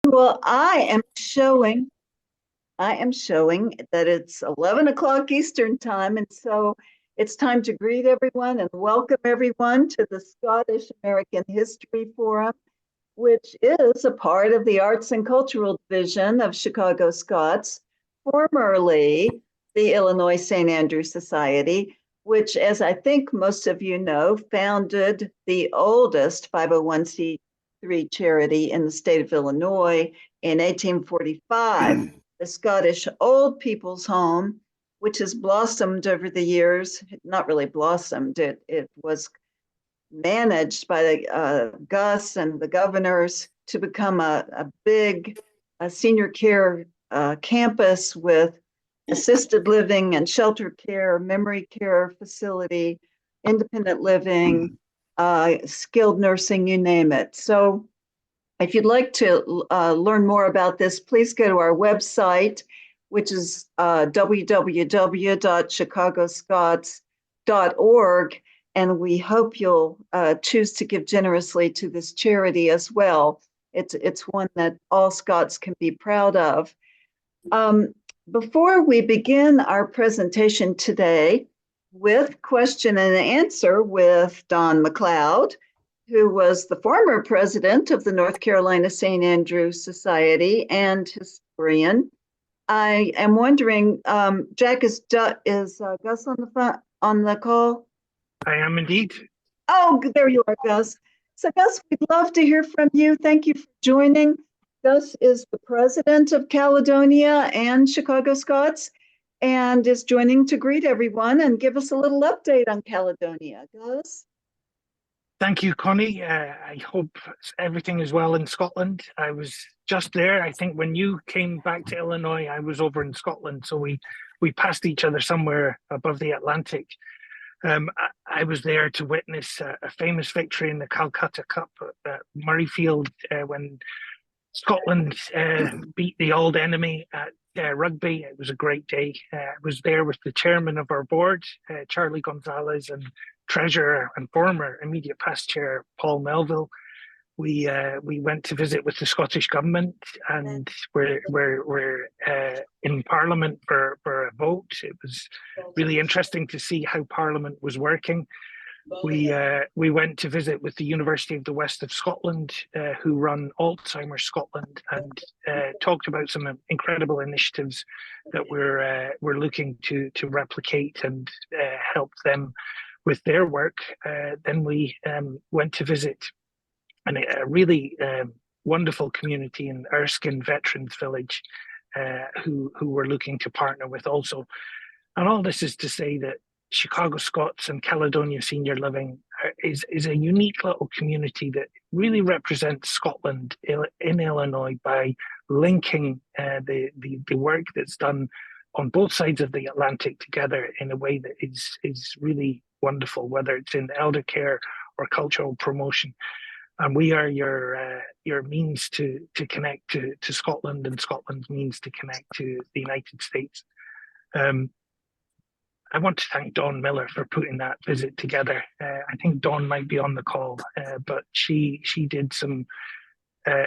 Well, I am showing that it's 11 o'clock Eastern time, and so it's time to greet everyone and welcome everyone to the Scottish American History Forum, which is a part of the Arts and Cultural Division of Chicago Scots, formerly the Illinois St. Andrew Society, which, as I think most of you know, founded the oldest 501c3 charity in the state of Illinois in 1845, the Scottish Old People's Home, which has blossomed over the years. Not really blossomed, it was managed by the Gus and the governors to become a big senior care campus with assisted living and shelter care, memory care facility, independent living, skilled nursing, you name it. So if you'd like to learn more about this, please go to our website, which is www.chicagoscots.org. And we hope you'll choose to give generously to this charity as well. It's one that all Scots can be proud of. Before we begin our presentation today with question and answer with Don McLeod, who was the former president of the North Carolina St. Andrew Society and historian, I am wondering, Jack, is Gus on the call? I am indeed. Oh, there you are, Gus. So, Gus, we'd love to hear from you. Thank you for joining. Gus is the president of Caledonia and Chicago Scots and is joining to greet everyone and give us a little update on Caledonia. Gus? Thank you, Connie. I hope everything is well in Scotland. I was just there. I think when you came back to Illinois, I was over in Scotland. So we passed each other somewhere above the Atlantic. I was there to witness a famous victory in the Calcutta Cup at Murrayfield when Scotland beat the old enemy at rugby. It was a great day. I was there with the chairman of our board, Charlie Gonzalez, and treasurer and former immediate past chair, Paul Melville. We went to visit with the Scottish government, and we're in Parliament for a vote. It was really interesting to see how Parliament was working. We went to visit with the University of the West of Scotland, who run Alzheimer's Scotland, and talked about some incredible initiatives that we're looking to replicate and help them with their work. Then we went to visit a really wonderful community in Erskine Veterans Village, who we're looking to partner with also. And all this is to say that Chicago Scots and Caledonia Senior Living is a unique little community that really represents Scotland in Illinois by linking the work that's done on both sides of the Atlantic together in a way that is really wonderful, whether it's in elder care or cultural promotion. And we are your means to connect to Scotland, and Scotland's means to connect to the United States. I want to thank Dawn Miller for putting that visit together. I think Dawn might be on the call, but she did some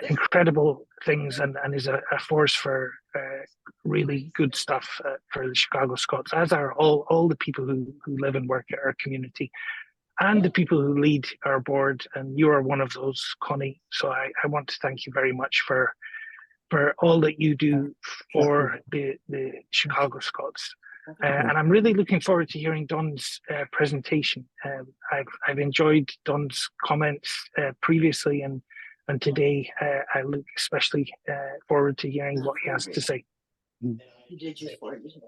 incredible things and is a force for really good stuff for the Chicago Scots, as are all the people who live and work at our community, and the people who lead our board. And you are one of those, Connie. So I want to thank you very much for all that you do for the Chicago Scots. And I'm really looking forward to hearing Don's presentation. I've enjoyed Don's comments previously, and today I look especially forward to hearing what he has to say.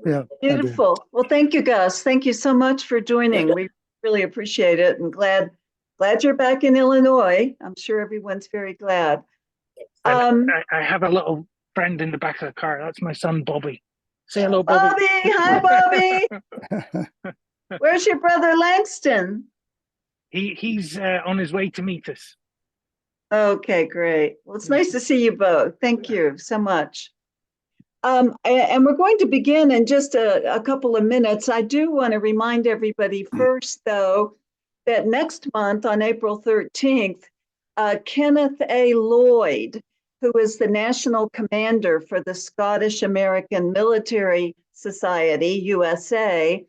Yeah, beautiful. Well, thank you, Gus. Thank you so much for joining. We really appreciate it, and glad you're back in Illinois. I'm sure everyone's very glad. I have a little friend in the back of the car. That's my son, Bobby. Say hello, Bobby. Bobby, hi, Bobby. Where's your brother Langston? He's on his way to meet us. Okay, great. Well, it's nice to see you both. Thank you so much. And we're going to begin in just a couple of minutes. I do want to remind everybody first, though, that next month on April 13th, Kenneth A. Lloyd, who is the national commander for the Scottish American Military Society, USA,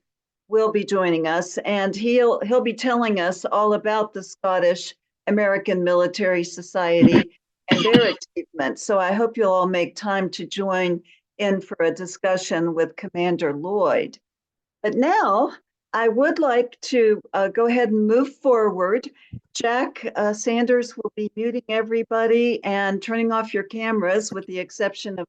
will be joining us, and he'll be telling us all about the Scottish American Military Society and their achievements. So I hope you'll all make time to join in for a discussion with Commander Lloyd. But now I would like to go ahead and move forward. Jack Sanders will be muting everybody and turning off your cameras with the exception of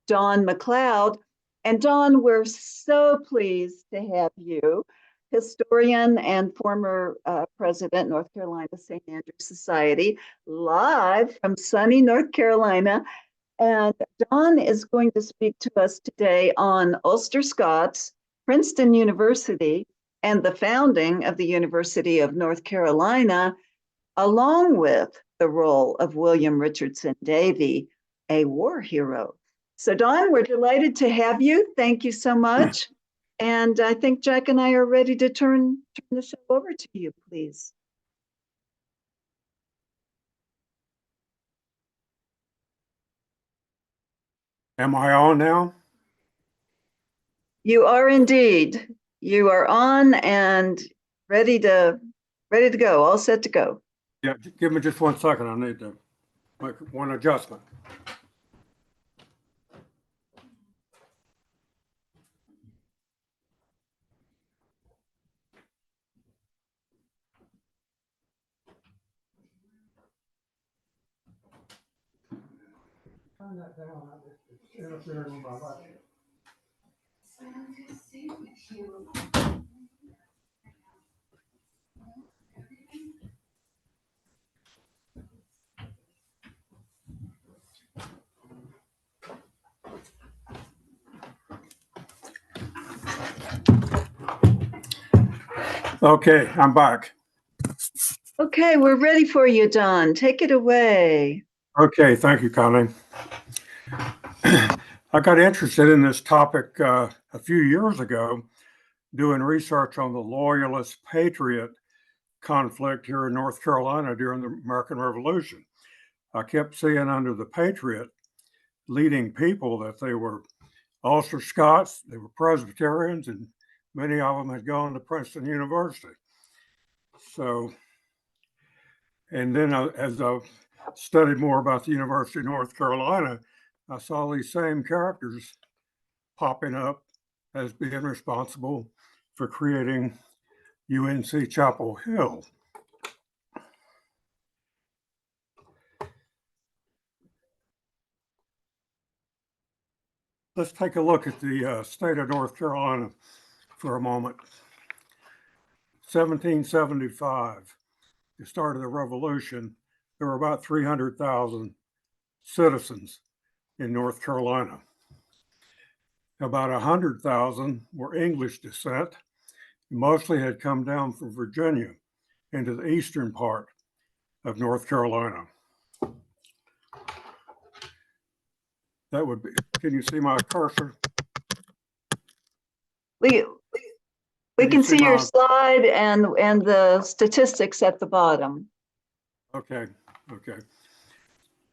Don McLeod. And Don, we're so pleased to have you, historian and former president, North Carolina St. Andrews Society, live from sunny North Carolina. And Don is going to speak to us today on Ulster Scots, Princeton University, and the founding of the University of North Carolina, along with the role of William Richardson Davie, a war hero. So Don, we're delighted to have you. Thank you so much. And I think Jack and I are ready to turn the show over to you, please. Am I on now? You are indeed. You are on and ready to go, all set to go. Yeah, give me just 1 second. I need to make one adjustment. Turn that down. It's interfering with my lecture. Okay, I'm back. Okay, we're ready for you, Don. Take it away. Okay, thank you, Connie. I got interested in this topic a few years ago doing research on the Loyalist Patriot conflict here in North Carolina during the American Revolution. I kept seeing under the Patriot leading people that they were Ulster Scots, they were Presbyterians, and many of them had gone to Princeton University. So, and then as I studied more about the University of North Carolina, I saw these same characters popping up as being responsible for creating UNC Chapel Hill. Let's take a look at the state of North Carolina for a moment. 1775, the start of the Revolution, there were about 300,000 citizens in North Carolina. About 100,000 were English descent, mostly had come down from Virginia into the eastern part of North Carolina. That would be, can you see my cursor? We can see your slide and the statistics at the bottom. Okay.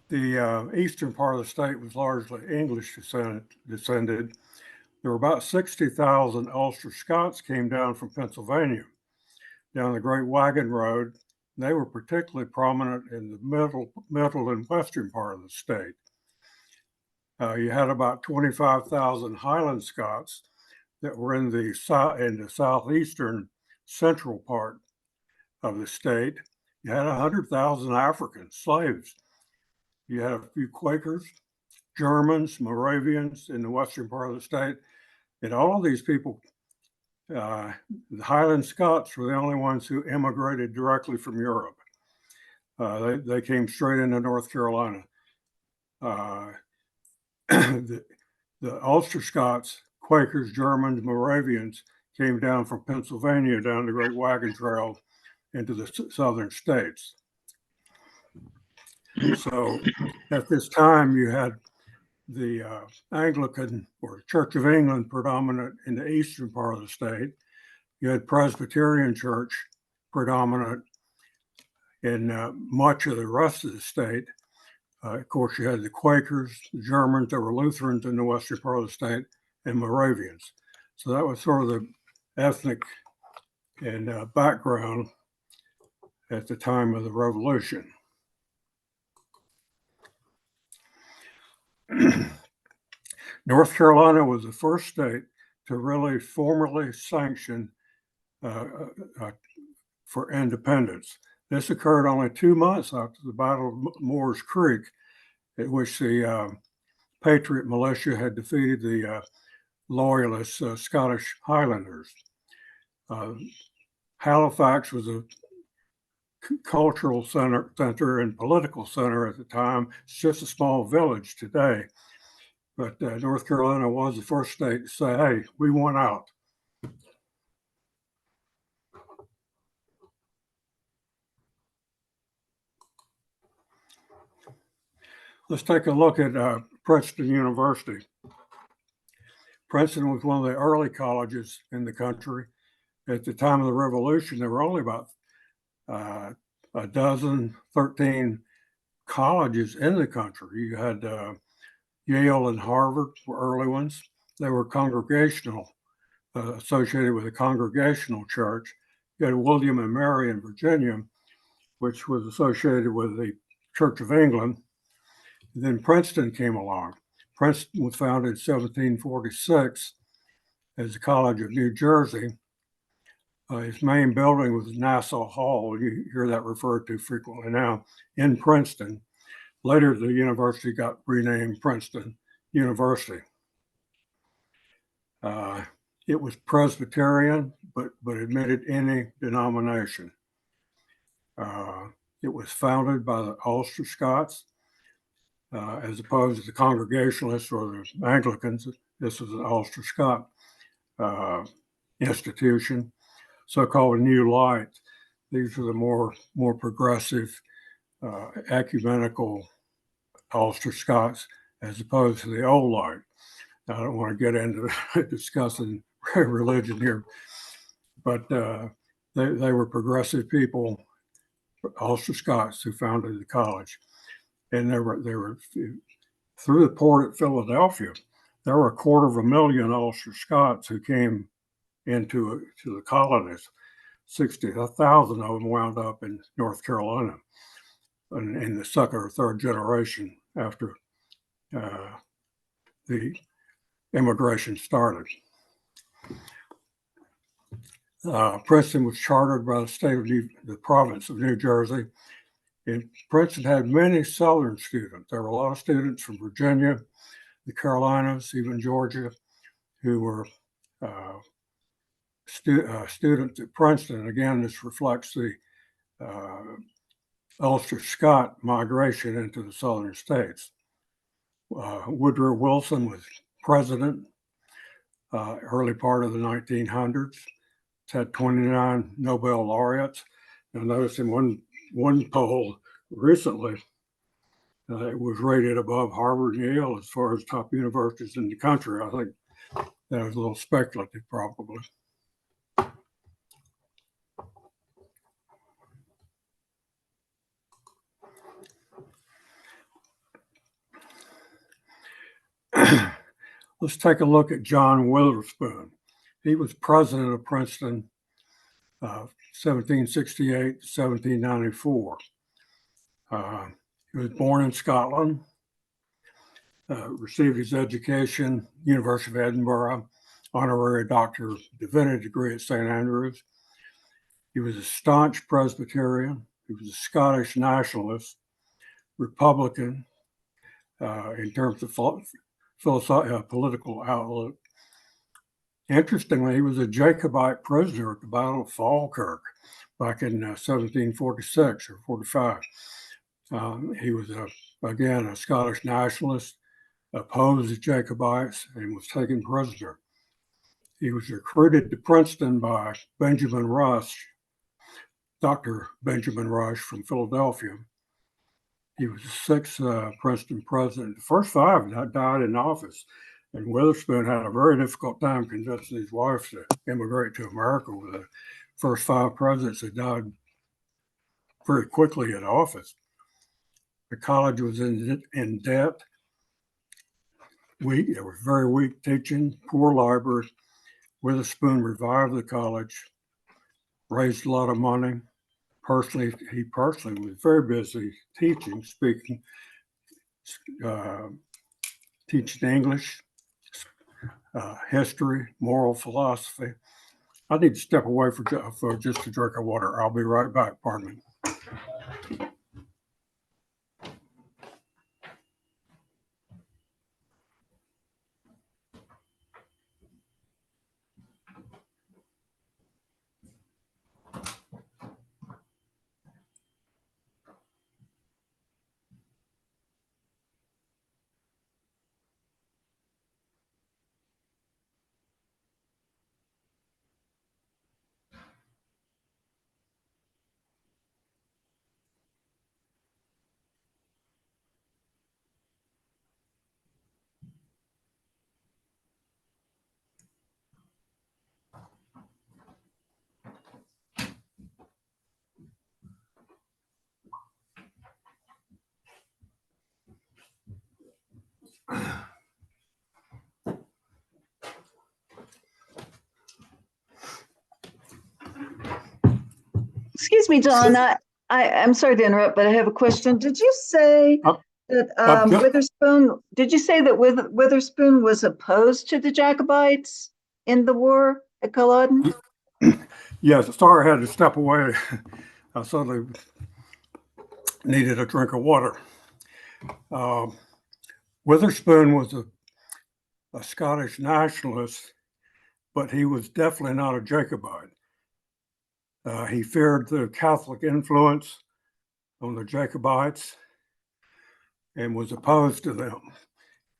The eastern part of the state was largely English descended. There were about 60,000 Ulster Scots came down from Pennsylvania, down the Great Wagon Road. They were particularly prominent in the middle and western part of the state. You had about 25,000 Highland Scots that were in the southeastern central part of the state. You had 100,000 African slaves. You had a few Quakers, Germans, Moravians in the western part of the state. And all of these people, the Highland Scots were the only ones who immigrated directly from Europe. They came straight into North Carolina. The Ulster Scots, Quakers, Germans, Moravians came down from Pennsylvania down the Great Wagon Trail into the southern states. So at this time, you had the Anglican or Church of England predominant in the eastern part of the state. You had Presbyterian Church predominant in much of the rest of the state. Of course, you had the Quakers, the Germans, there were Lutherans in the western part of the state, and Moravians. So that was sort of the ethnic and background at the time of the Revolution. North Carolina was the first state to really formally sanction for independence. This occurred only 2 months after the Battle of Moores Creek, in which the Patriot militia had defeated the loyalist Scottish Highlanders. Halifax was a cultural center and political center at the time. It's just a small village today. But North Carolina was the first state to say, hey, we want out. Let's take a look at Princeton University. Princeton was one of the early colleges in the country. At the time of the Revolution, there were only about 13 colleges in the country. You had Yale and Harvard were early ones. They were congregational, associated with a congregational church. You had William and Mary in Virginia, which was associated with the Church of England. And then Princeton came along. Princeton was founded in 1746 as the College of New Jersey. His main building was Nassau Hall. You hear that referred to frequently now in Princeton. Later, the university got renamed Princeton University. It was Presbyterian, but admitted any denomination. It was founded by the Ulster Scots, as opposed to the Congregationalists or the Anglicans. This was an Ulster Scot institution, so-called New Light. These are the more progressive, ecumenical Ulster Scots, as opposed to the Old Light. I don't want to get into discussing religion here, but they were progressive people, Ulster Scots, who founded the college. And they were through the port at Philadelphia. There were 250,000 Ulster Scots who came to the colonies. 60,000 of them wound up in North Carolina in the second or third generation after the immigration started. Princeton was chartered by the province of New Jersey. And Princeton had many Southern students. There were a lot of students from Virginia, the Carolinas, even Georgia, who were students at Princeton. Again, this reflects the Ulster Scot migration into the Southern states. Woodrow Wilson was president early part of the 1900s. It's had 29 Nobel laureates. Now, notice in one poll recently, it was rated above Harvard and Yale as far as top universities in the country. I think that was a little speculative, probably. Let's take a look at John Witherspoon. He was president of Princeton 1768 to 1794. He was born in Scotland, received his education, University of Edinburgh, honorary Doctor of Divinity degree at St. Andrews. He was a staunch Presbyterian. He was a Scottish nationalist, Republican in terms of political outlook. Interestingly, he was a Jacobite prisoner at the Battle of Falkirk back in 1746 or 45. He was, again, a Scottish nationalist, opposed the Jacobites, and was taken prisoner. He was recruited to Princeton by Benjamin Rush, Dr. Benjamin Rush from Philadelphia. He was the sixth Princeton president. The first five died in office, and Witherspoon had a very difficult time convincing his wife to immigrate to America. With the first five presidents that died very quickly in office. The college was in debt. It was very weak teaching, poor libraries. Witherspoon revived the college, raised a lot of money. He personally was very busy teaching, speaking, teaching English, history, moral philosophy. I need to step away for just a drink of water. I'll be right back. Pardon me. Excuse me, John. I'm sorry to interrupt, but I have a question. Did you say that Witherspoon? Did you say that Witherspoon was opposed to the Jacobites in the war at Culloden? Yes, sorry I had to step away. I suddenly needed a drink of water. Witherspoon was a Scottish nationalist, but he was definitely not a Jacobite. He feared the Catholic influence on the Jacobites and was opposed to them.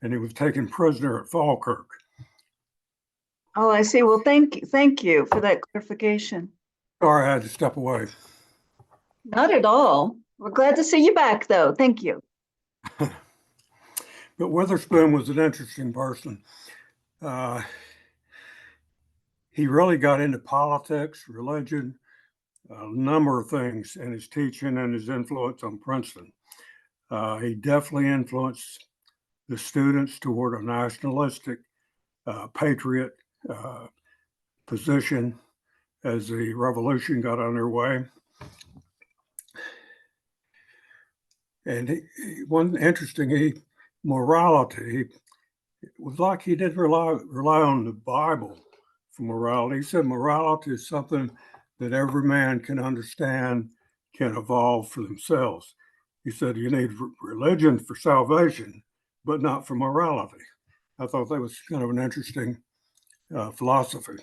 And he was taken prisoner at Falkirk. Oh, I see. Well, thank you for that clarification. Sorry I had to step away. Not at all. We're glad to see you back, though. Thank you. But Witherspoon was an interesting person. He really got into politics, religion, a number of things in his teaching and his influence on Princeton. He definitely influenced the students toward a nationalistic, patriot position as the revolution got underway. And one interesting, morality, it was like he didn't rely on the Bible for morality. He said morality is something that every man can understand, can evolve for themselves. He said you need religion for salvation, but not for morality. I thought that was kind of an interesting philosophy.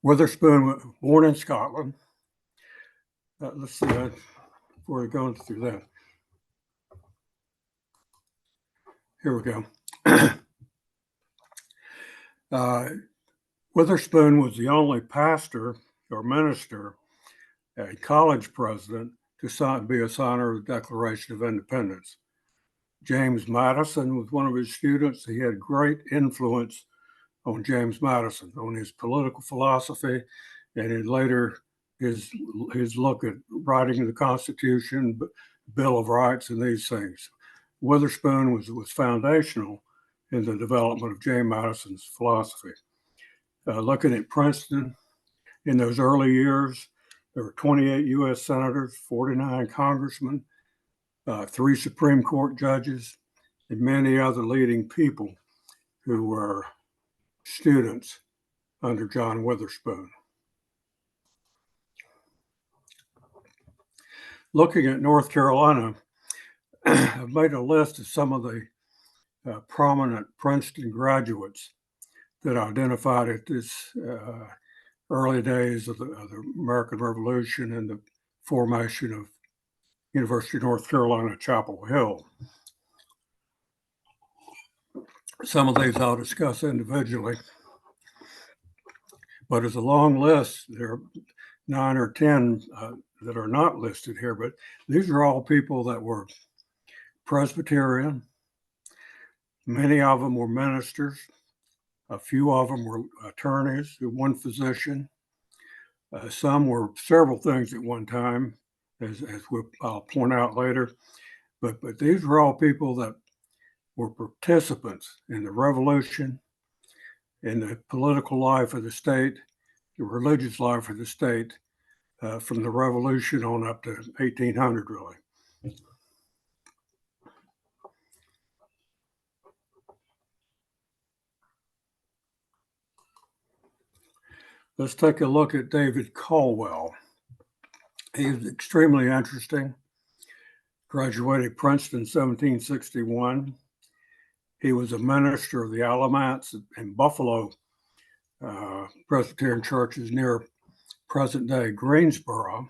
Witherspoon was born in Scotland. Let's see, before we go through that. Here we go. Witherspoon was the only pastor or minister, a college president, to be a signer of the Declaration of Independence. James Madison was one of his students. He had great influence on James Madison, on his political philosophy, and later his look at writing the Constitution, Bill of Rights, and these things. Witherspoon was foundational in the development of James Madison's philosophy. Looking at Princeton, in those early years, there were 28 U.S. senators, 49 congressmen, 3 Supreme Court judges, and many other leading people who were students under John Witherspoon. Looking at North Carolina, I've made a list of some of the prominent Princeton graduates that identified at this early days of the American Revolution and the formation of University of North Carolina, Chapel Hill. Some of these I'll discuss individually, but it's a long list. There are 9 or 10 that are not listed here, but these are all people that were Presbyterian, Many of them were ministers. A few of them were attorneys, one physician. Some were several things at one time, as I'll point out later. But these were all people that were participants in the revolution, in the political life of the state, the religious life of the state, from the revolution on up to 1800, really. Let's take a look at David Caldwell. He was extremely interesting. Graduated Princeton 1761. He was a minister of the Alamance in Buffalo Presbyterian churches near present-day Greensboro.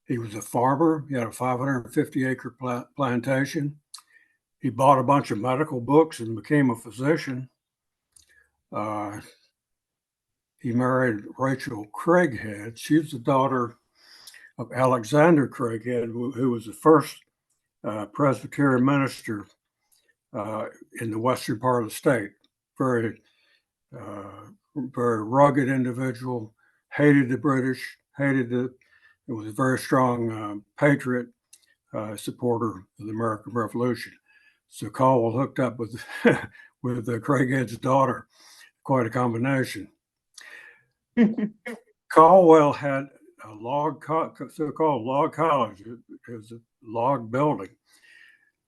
He was a farmer. He had a 550-acre plantation. He bought a bunch of medical books and became a physician. He married Rachel Craighead. She was the daughter of Alexander Craighead, who was the first Presbyterian minister in the western part of the state. Very rugged individual, hated the British, it was a very strong patriot, supporter of the American Revolution. So Caldwell hooked up with with Craighead's daughter, quite a combination. Caldwell had a so-called log college. It was a log building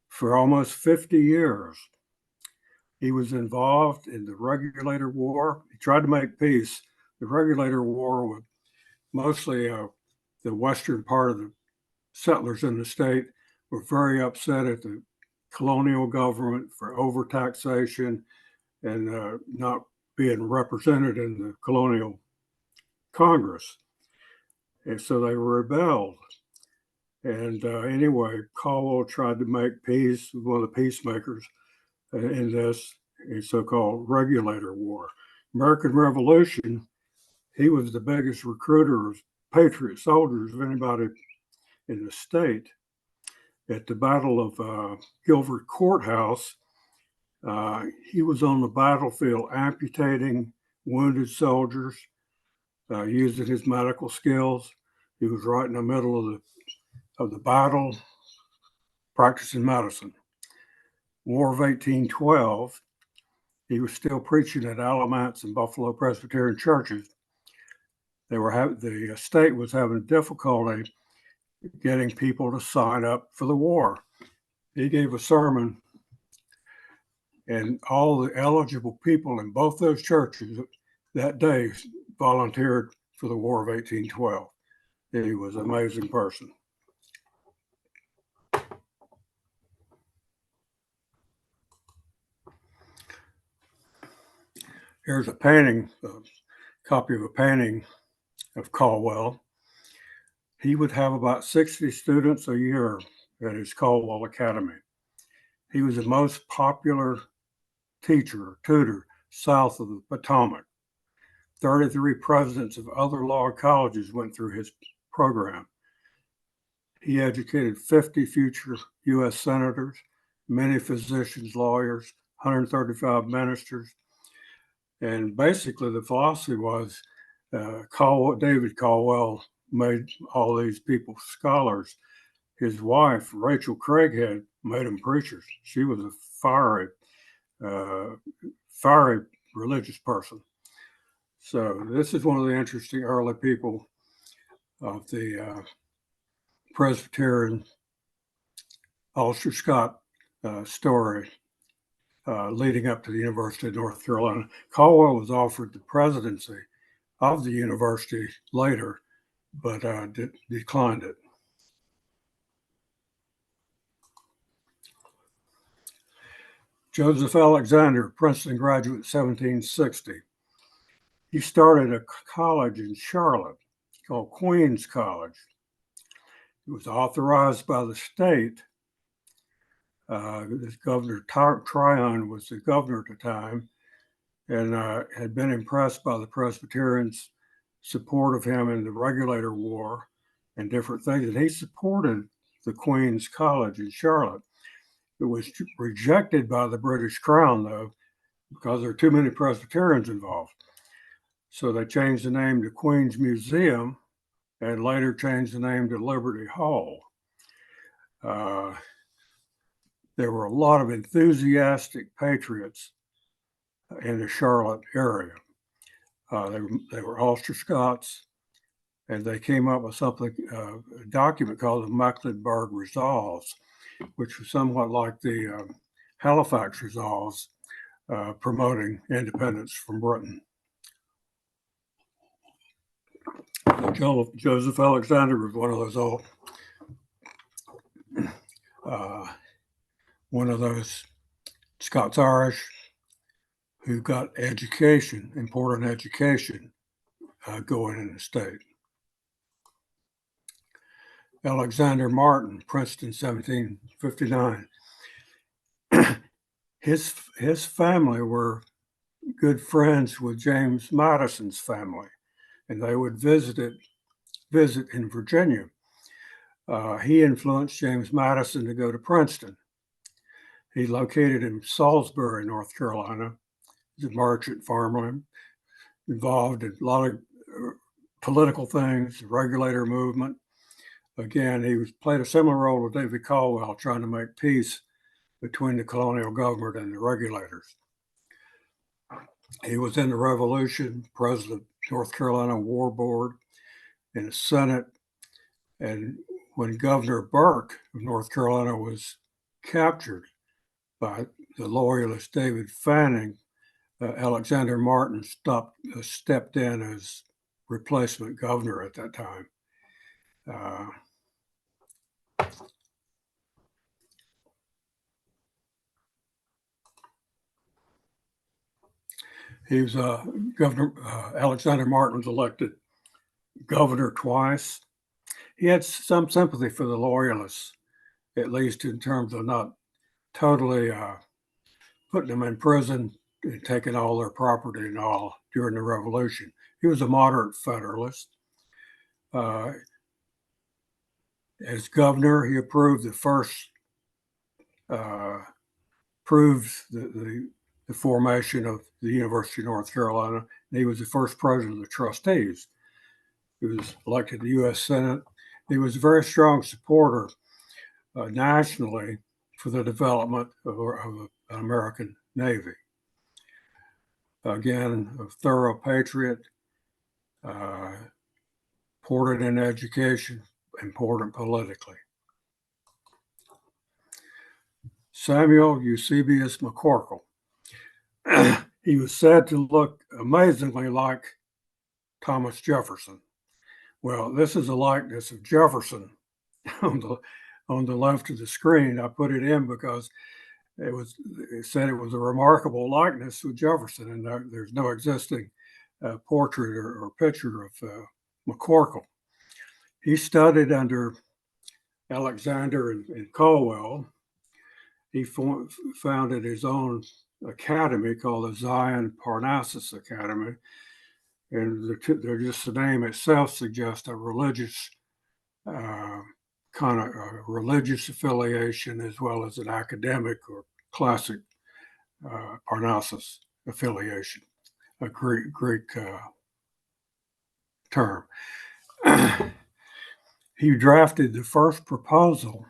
for almost 50 years. He was involved in the Regulator War. He tried to make peace. The Regulator War with mostly the western part of the settlers in the state were very upset at the colonial government for overtaxation and not being represented in the colonial Congress. And so they rebelled. And anyway, Caldwell tried to make peace with one of the peacemakers in this so-called Regulator War. American Revolution, he was the biggest recruiter of patriot soldiers of anybody in the state. At the Battle of Guilford Courthouse, he was on the battlefield amputating wounded soldiers, using his medical skills. He was right in the middle of the battle, practicing medicine. War of 1812, he was still preaching at Alamance and Buffalo Presbyterian churches. The state was having difficulty getting people to sign up for the war. He gave a sermon, and all the eligible people in both those churches that day volunteered for the War of 1812. He was an amazing person. Here's a painting, a copy of a painting of Caldwell. He would have about 60 students a year at his Caldwell Academy. He was the most popular teacher, tutor, south of the Potomac. 33 presidents of other law colleges went through his program. He educated 50 future U.S. senators, many physicians, lawyers, 135 ministers. And basically the philosophy was David Caldwell made all these people scholars. His wife, Rachel Craighead, made them preachers. She was a fiery religious person. So this is one of the interesting early people of the Presbyterian Ulster Scot story leading up to the University of North Carolina. Caldwell was offered the presidency of the university later, but declined it. Joseph Alexander, Princeton graduate, 1760. He started a college in Charlotte called Queen's College. It was authorized by the state. This Governor Tryon was the governor at the time, and had been impressed by the Presbyterians' support of him in the Regulator War and different things. And he supported the Queen's College in Charlotte. It was rejected by the British Crown, though, because there are too many Presbyterians involved. So they changed the name to Queen's Museum and later changed the name to Liberty Hall. There were a lot of enthusiastic patriots in the Charlotte area. They were Ulster Scots, and they came up with something, a document called the Mecklenburg Resolves, which was somewhat like the Halifax Resolves, promoting independence from Britain. Joseph Alexander was one of those Scots-Irish who got education, important education, going in the state. Alexander Martin, Princeton, 1759. His family were good friends with James Madison's family, and they would visit in Virginia. He influenced James Madison to go to Princeton. He located in Salisbury, North Carolina. He's a merchant farmer, involved in a lot of political things, regulator movement. Again, he played a similar role with Davie Caldwell, trying to make peace between the colonial government and the regulators. He was in the Revolution, president of North Carolina War Board, in the Senate, and when Governor Burke of North Carolina was captured by the loyalist David Fanning, Alexander Martin stepped in as replacement governor at that time. He was Governor Alexander Martin was elected governor twice. He had some sympathy for the loyalists, at least in terms of not totally putting them in prison and taking all their property and all during the Revolution. He was a moderate Federalist. As governor, he approved the formation of the University of North Carolina. And he was the first president of the trustees. He was elected to the U.S. Senate. He was a very strong supporter nationally for the development of an American Navy. Again, a thorough patriot, important in education, important politically. Samuel Eusebius McCorkle. He was said to look amazingly like Thomas Jefferson. Well, this is a likeness of Jefferson on the left of the screen. I put it in because it said it was a remarkable likeness of Jefferson, and there's no existing portrait or picture of McCorkle. He studied under Alexander and Caldwell. He founded his own academy called the Zion Parnassus Academy. And just the name itself suggests a religious kind of religious affiliation as well as an academic or classic Parnassus affiliation, a Greek term. He drafted the first proposal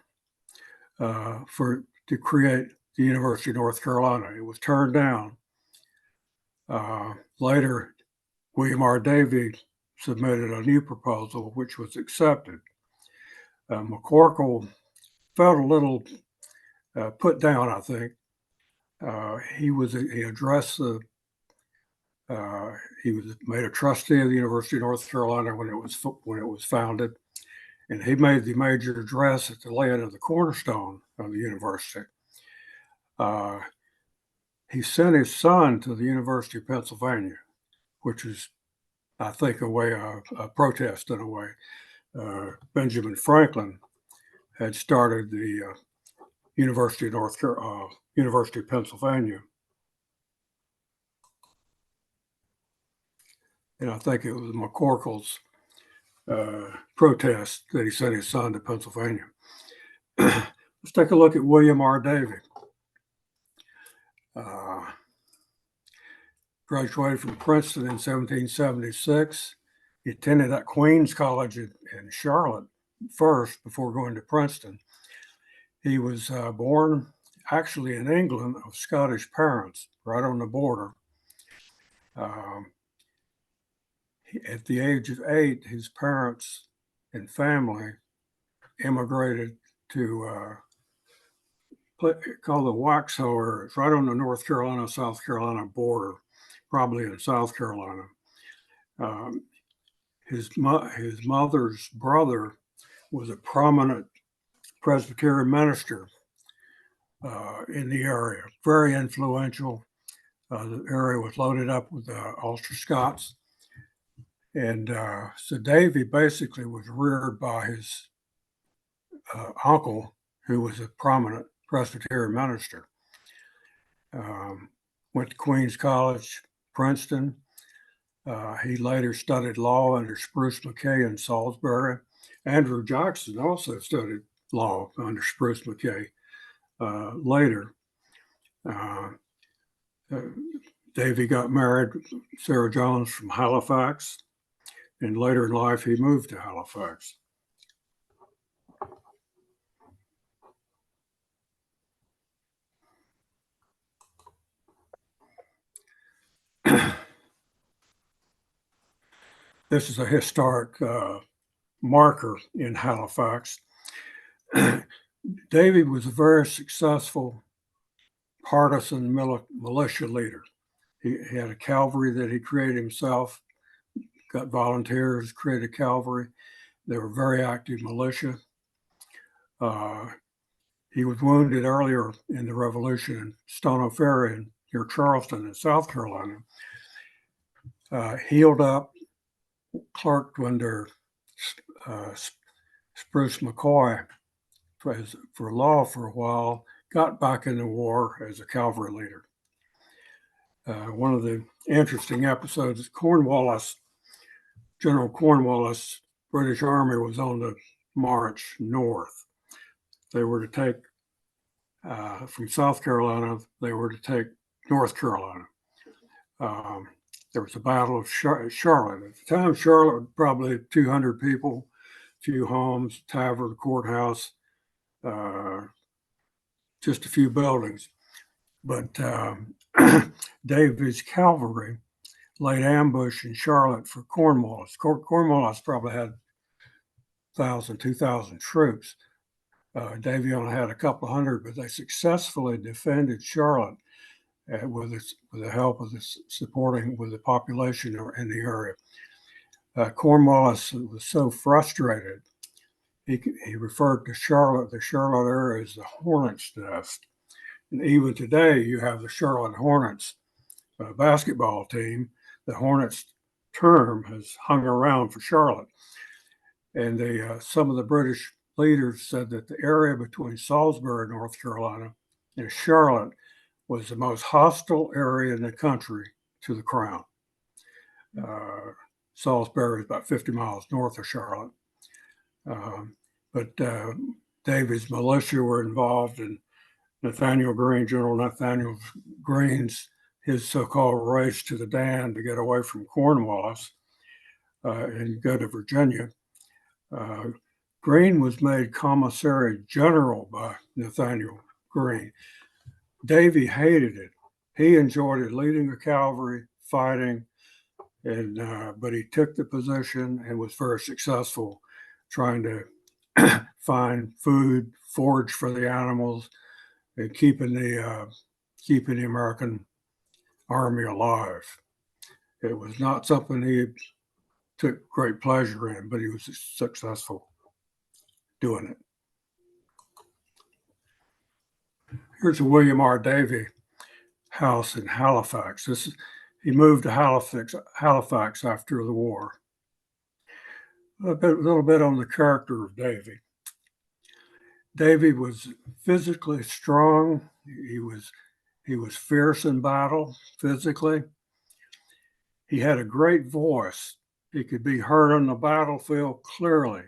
to create the University of North Carolina. It was turned down. Later, William R. Davie submitted a new proposal, which was accepted. McCorkle felt a little put down, I think. He addressed he was made a trustee of the University of North Carolina when it was founded, and he made the major address at the laying of the cornerstone of the university. He sent his son to the University of Pennsylvania, which is, I think, a protest in a way. Benjamin Franklin had started the University of Pennsylvania. And I think it was McCorkle's protest that he sent his son to Pennsylvania. Let's take a look at William R. Davie. Graduated from Princeton in 1776. He attended at Queens College in Charlotte first before going to Princeton. He was born actually in England of Scottish parents, right on the border. At the age of 8, his parents and family immigrated to called the Waxhaw. It's right on the North Carolina, South Carolina border, probably in South Carolina. His mother's brother was a prominent Presbyterian minister in the area, very influential. The area was loaded up with Ulster Scots. And so Davie basically was reared by his uncle, who was a prominent Presbyterian minister. Went to Queens College, Princeton. He later studied law under Spruce McKay in Salisbury. Andrew Jackson also studied law under Spruce McKay later. Davie got married, Sarah Jones from Halifax, and later in life he moved to Halifax. This is a historic marker in Halifax. Davie was a very successful partisan militia leader. He had a cavalry that he created himself, got volunteers, created cavalry. They were very active militia. He was wounded earlier in the Revolution in Stono Ferry near Charleston in South Carolina. Healed up, clerked under Spruce McCoy for law for a while, got back in the war as a cavalry leader. One of the interesting episodes is General Cornwallis, British Army was on the march north. They were to take, from South Carolina, they were to take North Carolina. There was a battle of Charlotte. At the time, Charlotte was probably 200 people, a few homes, tavern, courthouse, just a few buildings. But Davie's cavalry laid ambush in Charlotte for Cornwallis. Cornwallis probably had 1,000, 2,000 troops. Davie only had a couple hundred, but they successfully defended Charlotte with the help of supporting with the population in the area. Cornwallis was so frustrated, he referred to the Charlotte area as the Hornets' Nest. And even today, you have the Charlotte Hornets basketball team. The Hornets term has hung around for Charlotte. And some of the British leaders said that the area between Salisbury, North Carolina, and Charlotte was the most hostile area in the country to the crown. Salisbury is about 50 miles north of Charlotte. But Davie's militia were involved, and General Nathaniel Greene's, his so-called race to the Dan to get away from Cornwallis and go to Virginia. Greene was made commissary general by Nathaniel Greene. Davie hated it. He enjoyed it, leading the cavalry, fighting, but he took the position and was very successful trying to find food, forage for the animals, and keeping the American army alive. It was not something he took great pleasure in, but he was successful doing it. Here's a William R. Davie house in Halifax. He moved to Halifax after the war. A little bit on the character of Davie. Davie was physically strong. He was fierce in battle physically. He had a great voice. He could be heard on the battlefield clearly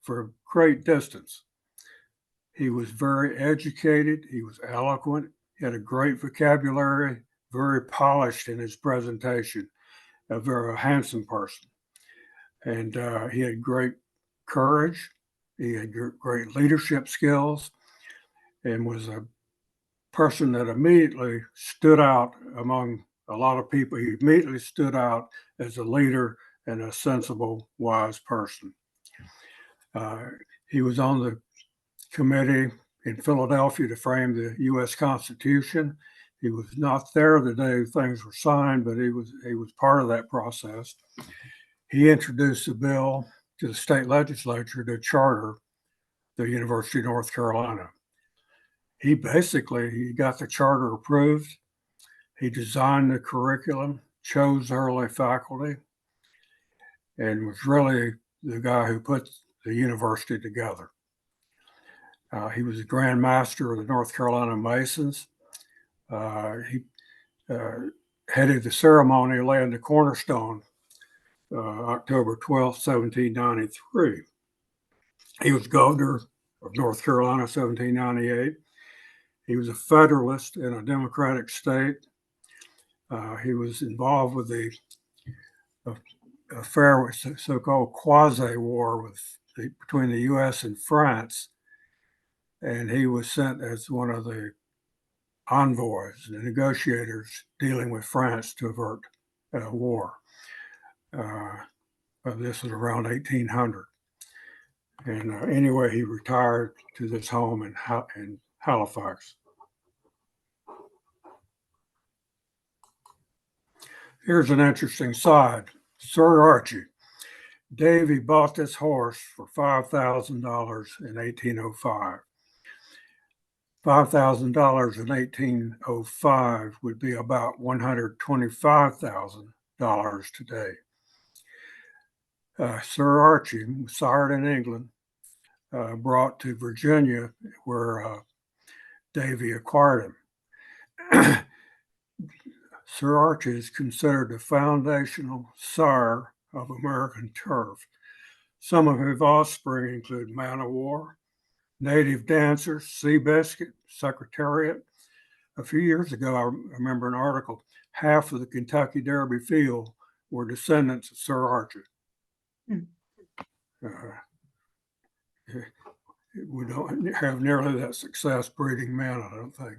for a great distance. He was very educated. He was eloquent. He had a great vocabulary, very polished in his presentation, a very handsome person. And he had great courage. He had great leadership skills and was a person that immediately stood out among a lot of people. He immediately stood out as a leader and a sensible, wise person. He was on the committee in Philadelphia to frame the U.S. Constitution. He was not there the day things were signed, but he was part of that process. He introduced the bill to the state legislature to charter the University of North Carolina. He got the charter approved. He designed the curriculum, chose early faculty, and was really the guy who put the university together. He was the Grand Master of the North Carolina Masons. He headed the ceremony laying the cornerstone October 12, 1793. He was governor of North Carolina, 1798. He was a Federalist in a Democratic state. He was involved with the affair, with so-called quasi-war between the U.S. and France, and he was sent as one of the envoys, the negotiators dealing with France to avert war. This was around 1800. And anyway, he retired to this home in Halifax. Here's an interesting side. Sir Archie. Davie bought this horse for $5,000 in 1805. $5,000 in 1805 would be about $125,000 today. Sir Archie was sired in England, brought to Virginia, where Davie acquired him. Sir Archie is considered the foundational sire of American turf. Some of his offspring include Man o' War, Native Dancers, Seabiscuit, Secretariat. A few years ago, I remember an article, half of the Kentucky Derby field were descendants of Sir Archie. We don't have nearly that success breeding men, I don't think.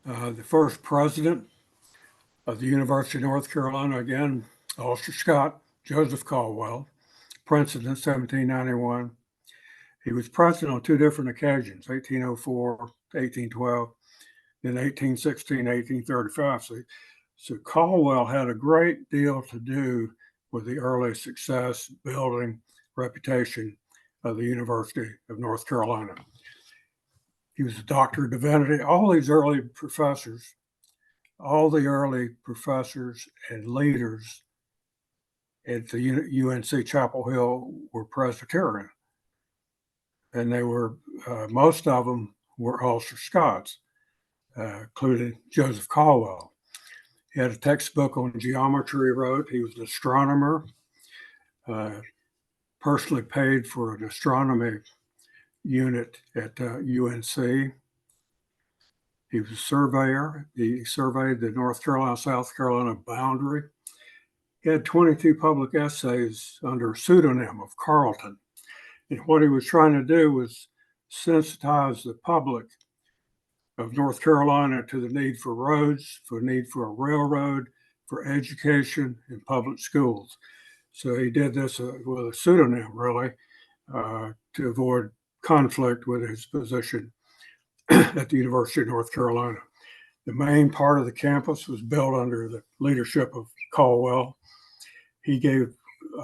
The first president of the University of North Carolina, again, Ulster Scot, Joseph Caldwell, Princeton in 1791. He was president on two different occasions, 1804, 1812, then 1816, 1835. So Caldwell had a great deal to do with the early success, building, reputation of the University of North Carolina. He was a doctor of divinity. All the early professors and leaders at the UNC Chapel Hill were Presbyterian. And they were, most of them were Ulster Scots, including Joseph Caldwell. He had a textbook on geometry he wrote. He was an astronomer, personally paid for an astronomy unit at UNC. He was a surveyor. He surveyed the North Carolina-South Carolina boundary. He had 22 public essays under a pseudonym of Carleton. And what he was trying to do was sensitize the public of North Carolina to the need for roads, for the need for a railroad, for education and public schools. So he did this with a pseudonym, really, to avoid conflict with his position at the University of North Carolina. The main part of the campus was built under the leadership of Caldwell. He gave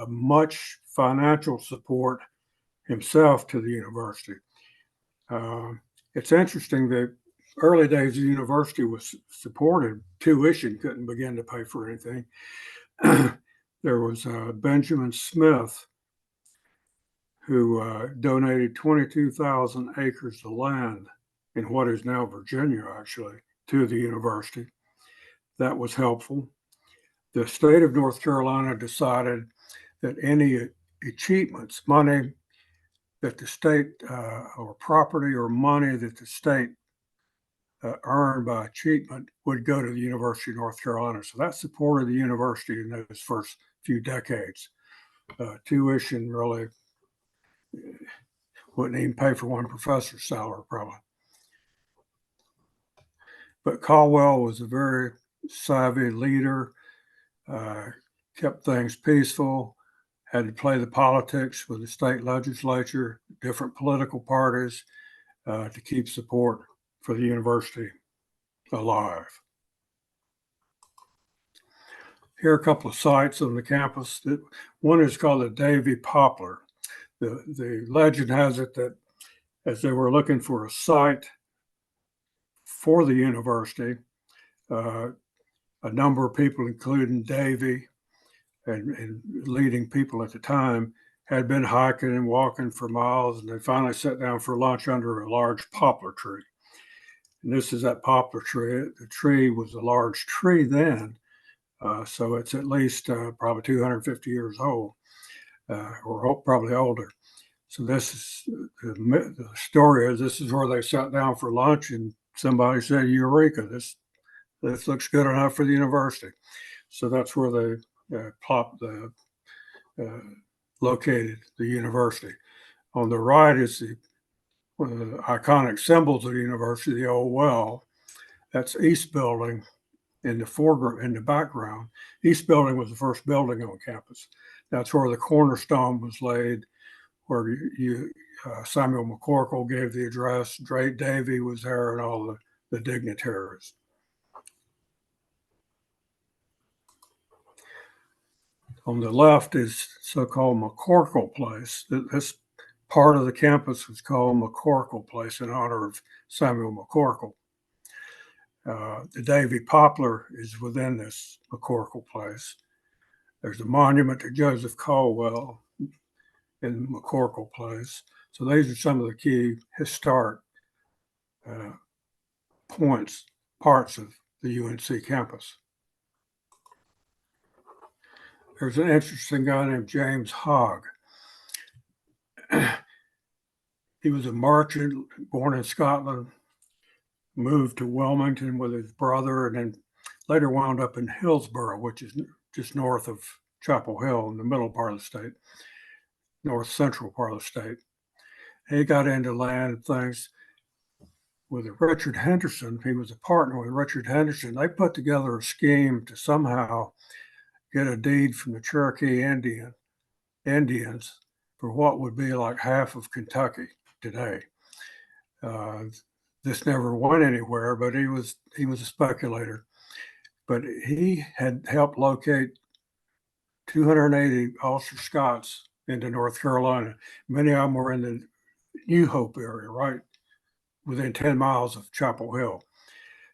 much financial support himself to the university. It's interesting that early days the university was supported. Tuition couldn't begin to pay for anything. There was Benjamin Smith, who donated 22,000 acres of land in what is now Virginia, actually, to the university. That was helpful. the state of North Carolina decided that any achievements, money that the state or property or money that the state earned by achievement would go to the University of North Carolina. So that supported the university in those first few decades. Tuition really wouldn't even pay for one professor's salary, probably. But Caldwell was a very savvy leader, kept things peaceful, had to play the politics with the state legislature, different political parties, to keep support for the university alive. Here are a couple of sites on the campus. One is called the Davie Poplar. The legend has it that as they were looking for a site for the university, a number of people, including Davie and leading people at the time, had been hiking and walking for miles, and they finally sat down for lunch under a large poplar tree. And this is that poplar tree. The tree was a large tree then, so it's at least probably 250 years old, or probably older. So this is the story is this is where they sat down for lunch, and somebody said, "Eureka! This looks good enough for the university." So that's where they located the university. On the right is one of the iconic symbols of the university, the old well. That's East Building in the foreground, in the background. East Building was the first building on campus. That's where the cornerstone was laid, where Samuel McCorkle gave the address. Davie was there, and all the dignitaries. On the left is so-called McCorkle Place. This part of the campus was called McCorkle Place in honor of Samuel McCorkle. The Davie Poplar is within this McCorkle Place. There's a monument to Joseph Caldwell in McCorkle Place. So these are some of the key historic parts of the UNC campus. There's an interesting guy named James Hogg. He was a merchant born in Scotland, moved to Wilmington with his brother, and then later wound up in Hillsborough, which is just north of Chapel Hill in the middle part of the state, north central part of the state. He got into land and things with Richard Henderson. He was a partner with Richard Henderson. They put together a scheme to somehow get a deed from the Cherokee Indians for what would be like half of Kentucky today. This never went anywhere, but he was a speculator. But he had helped locate 280 Ulster Scots into North Carolina. Many of them were in the New Hope area, right within 10 miles of Chapel Hill.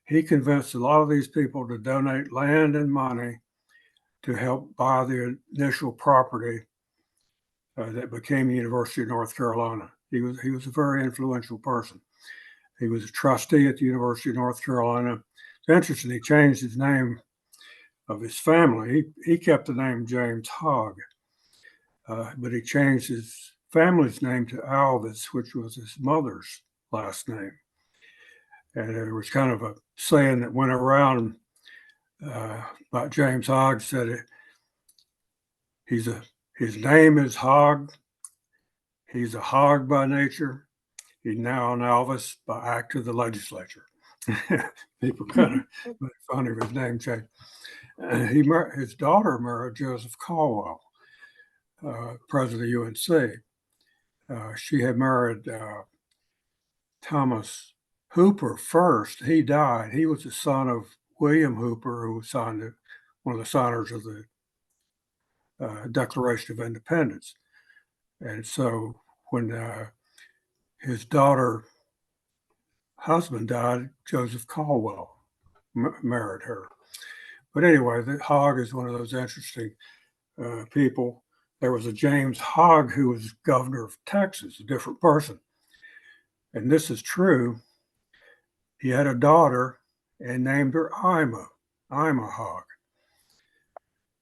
He convinced a lot of these people to donate land and money to help buy the initial property that became the University of North Carolina. He was a very influential person. He was a trustee at the University of North Carolina. It's interesting, he changed his name of his family. He kept the name James Hogg, but he changed his family's name to Alvis, which was his mother's last name. And there was kind of a saying that went around about James Hogg, said his name is Hogg. He's a hog by nature. He's now an Alvis by act of the legislature. People kind of made fun of his name change. His daughter married Joseph Caldwell, president of UNC. She had married Thomas Hooper first. He died. He was the son of William Hooper, who signed one of the signers of the Declaration of Independence. And so when his daughter husband died, Joseph Caldwell married her. But anyway, the Hogg is one of those interesting people. There was a James Hogg who was governor of Texas, a different person. And this is true. He had a daughter and named her Ima Hogg.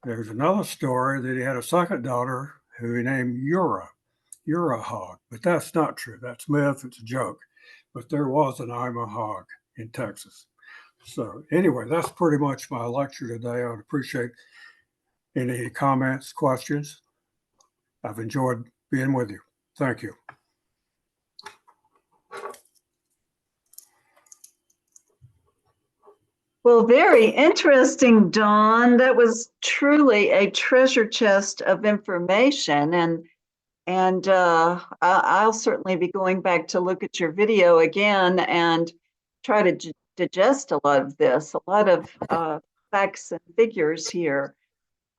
There's another story that he had a second daughter who he named Ura Hog, but that's not true. That's myth. It's a joke. But there was an Ima Hog in Texas. So anyway, that's pretty much my lecture today. I would appreciate any comments, questions. I've enjoyed being with you. Thank you. Well, very interesting, Don. That was truly a treasure chest of information, and I'll certainly be going back to look at your video again and try to digest a lot of this, a lot of facts and figures here.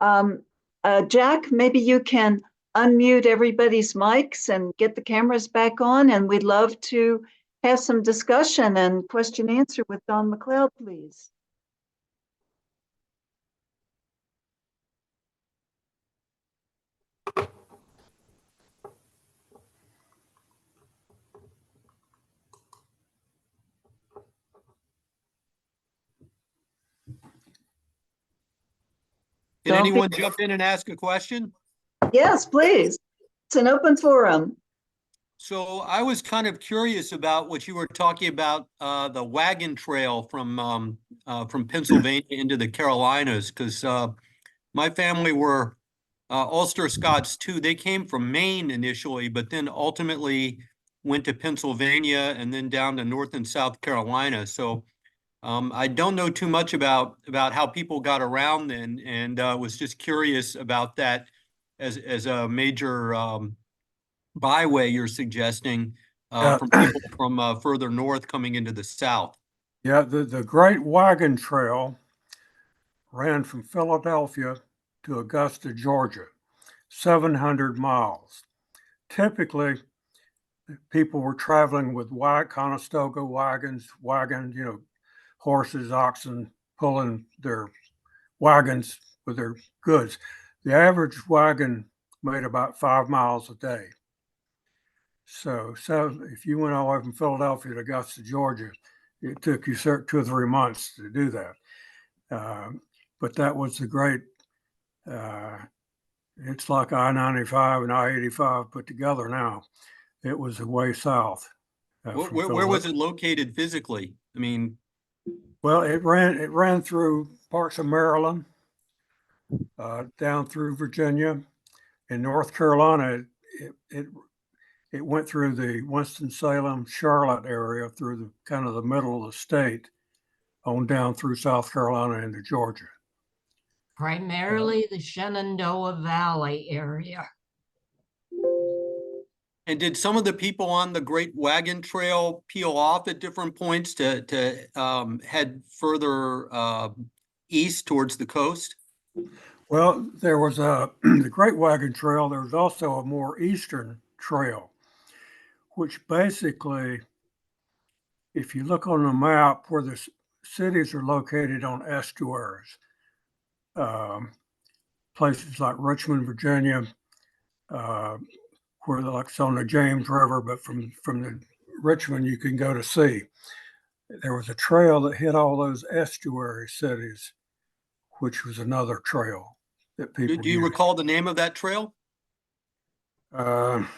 Jack, maybe you can unmute everybody's mics and get the cameras back on, and we'd love to have some discussion and question answer with Don McLeod, please. Can anyone jump in and ask a question? Yes, please. It's an open forum. So I was kind of curious about what you were talking about, the wagon trail from Pennsylvania into the Carolinas, because my family were Ulster Scots too. They came from Maine initially, but then ultimately went to Pennsylvania and then down to North and South Carolina. So I don't know too much about how people got around then, and was just curious about that as a major byway you're suggesting from people from further north coming into the South. Yeah, the Great Wagon Trail ran from Philadelphia to Augusta, Georgia, 700 miles. Typically, people were traveling with Conestoga wagons, horses, oxen, pulling their wagons with their goods. The average wagon made about 5 miles a day. So if you went all the way from Philadelphia to Augusta, Georgia, it took you 2 or 3 months to do that. But that was the great, it's like I-95 and I-85 put together now. It was the way south. Where was it located physically? I mean, well, it ran through parts of Maryland, down through Virginia. In North Carolina, it went through the Winston-Salem, Charlotte area, through the kind of the middle of the state, on down through South Carolina into Georgia. Primarily the Shenandoah Valley area. and did some of the people on the Great Wagon Trail peel off at different points to head further east towards the coast? Well, there was the Great Wagon Trail. There was also a more eastern trail, which basically, if you look on the map where the cities are located on estuaries, places like Richmond, Virginia, where like it's on the James River, but from the Richmond you can go to sea. There was a trail that hit all those estuary cities, which was another trail that people Do you recall the name of that trail? I'm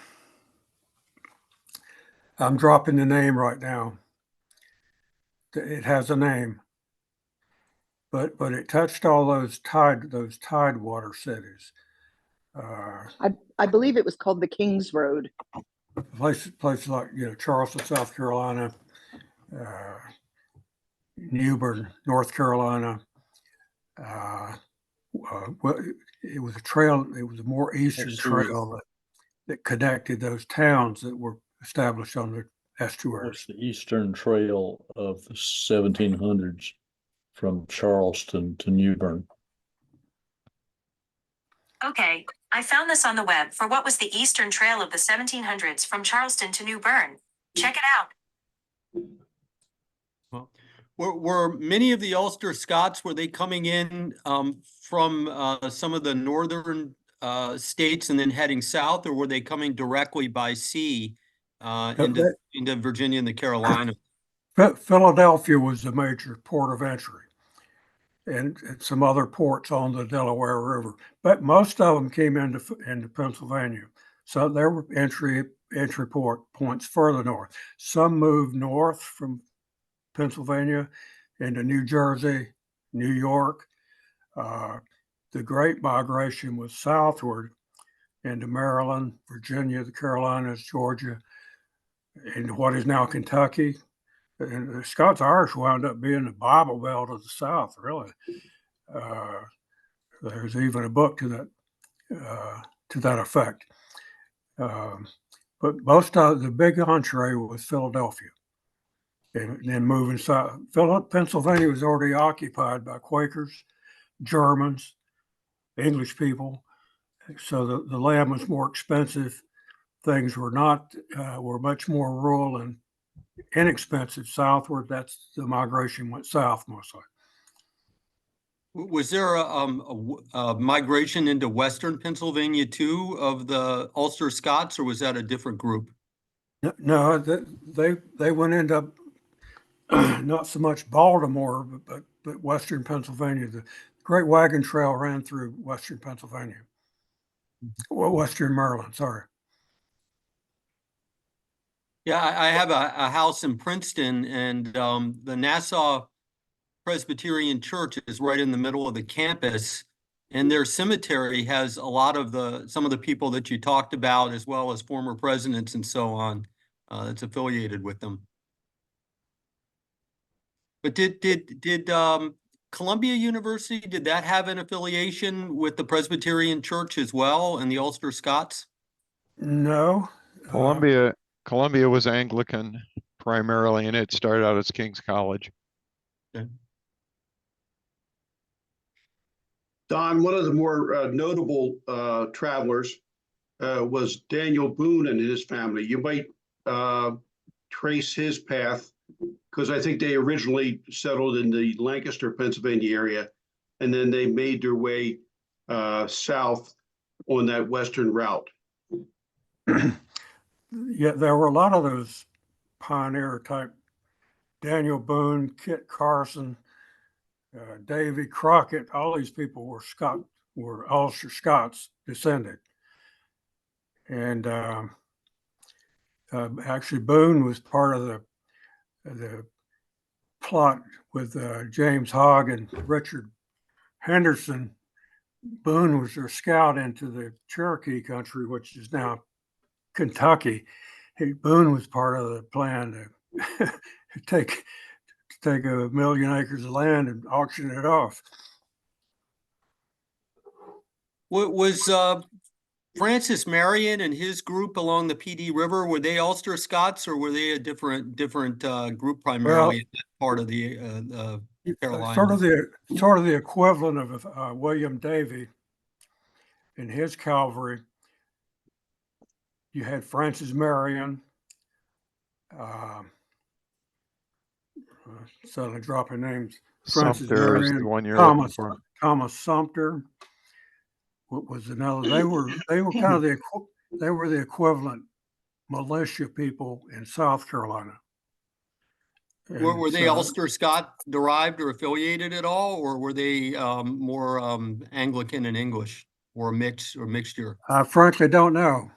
dropping the name right now. It has a name, but it touched all those tidewater cities. I believe it was called the Kings Road. Places like Charleston, South Carolina, Newbern, North Carolina. Well, it was a trail. It was a more eastern trail that connected those towns that were established on the estuaries. What's the eastern trail of the 1700s from Charleston to Newbern? Okay, I found this on the web for what was the Eastern Trail of the 1700s from Charleston to New Bern. Check it out. Were many of the Ulster Scots, were they coming in from some of the northern states and then heading south, or were they coming directly by sea into Virginia and the Carolinas? Philadelphia was the major port of entry. and some other ports on the Delaware River. But most of them came into Pennsylvania. So there were entry points further north. Some moved north from Pennsylvania into New Jersey, New York. The Great Migration was southward into Maryland, Virginia, the Carolinas, Georgia, and what is now Kentucky. And the Scots-Irish wound up being the Bible Belt of the South, really. There's even a book to that effect. But most of the big entree was Philadelphia. And then moving south, Pennsylvania was already occupied by Quakers, Germans, English people. So the land was more expensive. Things were much more rural and inexpensive southward. That's the migration went south mostly. Was there a migration into Western Pennsylvania too of the Ulster Scots, or was that a different group? No, they went into not so much Baltimore, but Western Pennsylvania. The Great Wagon Trail ran through Western Pennsylvania. Well, Western Maryland, sorry. Yeah, I have a house in Princeton, and the Nassau Presbyterian Church is right in the middle of the campus, and their cemetery has a lot of some of the people that you talked about, as well as former presidents and so on, that's affiliated with them. But did Columbia University, did that have an affiliation with the Presbyterian Church as well and the Ulster Scots? No. Columbia was Anglican primarily, and it started out as King's College. Okay. Don, one of the more notable travelers was Daniel Boone and his family. You might trace his path, because I think they originally settled in the Lancaster, Pennsylvania area, and then they made their way south on that western route. Yeah, there were a lot of those pioneer type, Daniel Boone, Kit Carson, Davie, Crockett. All these people were Ulster Scots descended. And actually Boone was part of the plot with James Hogg and Richard Henderson. Boone was their scout into the Cherokee country, which is now Kentucky. Boone was part of the plan to take 1 million acres of land and auction it off. What was Francis Marion and his group along the PD River, were they Ulster Scots, or were they a different group primarily in that part of the Carolinas? Sort of the equivalent of William Davie and his cavalry. You had Francis Marion, suddenly dropping names. Francis Sumter is Marion, the one you're looking for. Thomas Sumter. What was another? They were kind of the equivalent militia people in South Carolina. Were they Ulster Scot derived or affiliated at all, or were they more Anglican and English, or mixture? I frankly don't know.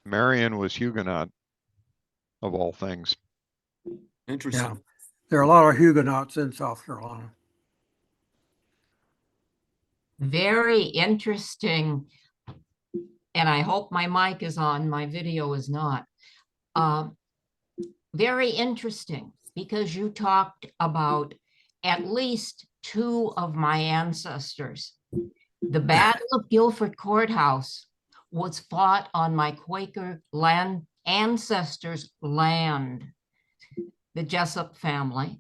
Marion was Huguenot, of all things. Interesting. Yeah, there are a lot of Huguenots in South Carolina. Very interesting. And I hope my mic is on, my video is not. Very interesting, because you talked about at least 2 of my ancestors. The Battle of Guilford Courthouse was fought on my Quaker ancestors' land, the Jessup family.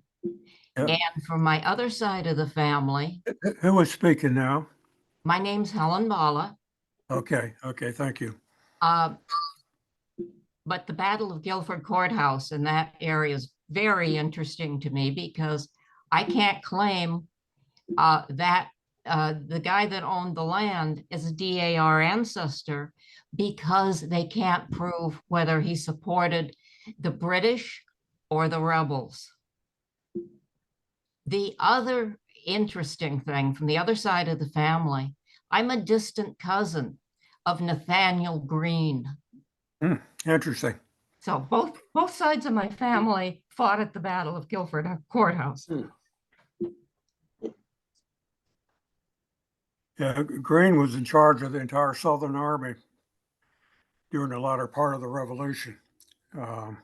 Yep. And from my other side of the family. Who was speaking now? My name's Helen Bala. Okay, thank you. But the Battle of Guilford Courthouse in that area is very interesting to me, because I can't claim that the guy that owned the land is a DAR ancestor, because they can't prove whether he supported the British or the rebels. The other interesting thing from the other side of the family, I'm a distant cousin of Nathaniel Greene. Interesting. So both sides of my family fought at the Battle of Guilford Courthouse. Yeah, Greene was in charge of the entire Southern Army during the latter part of the Revolution. A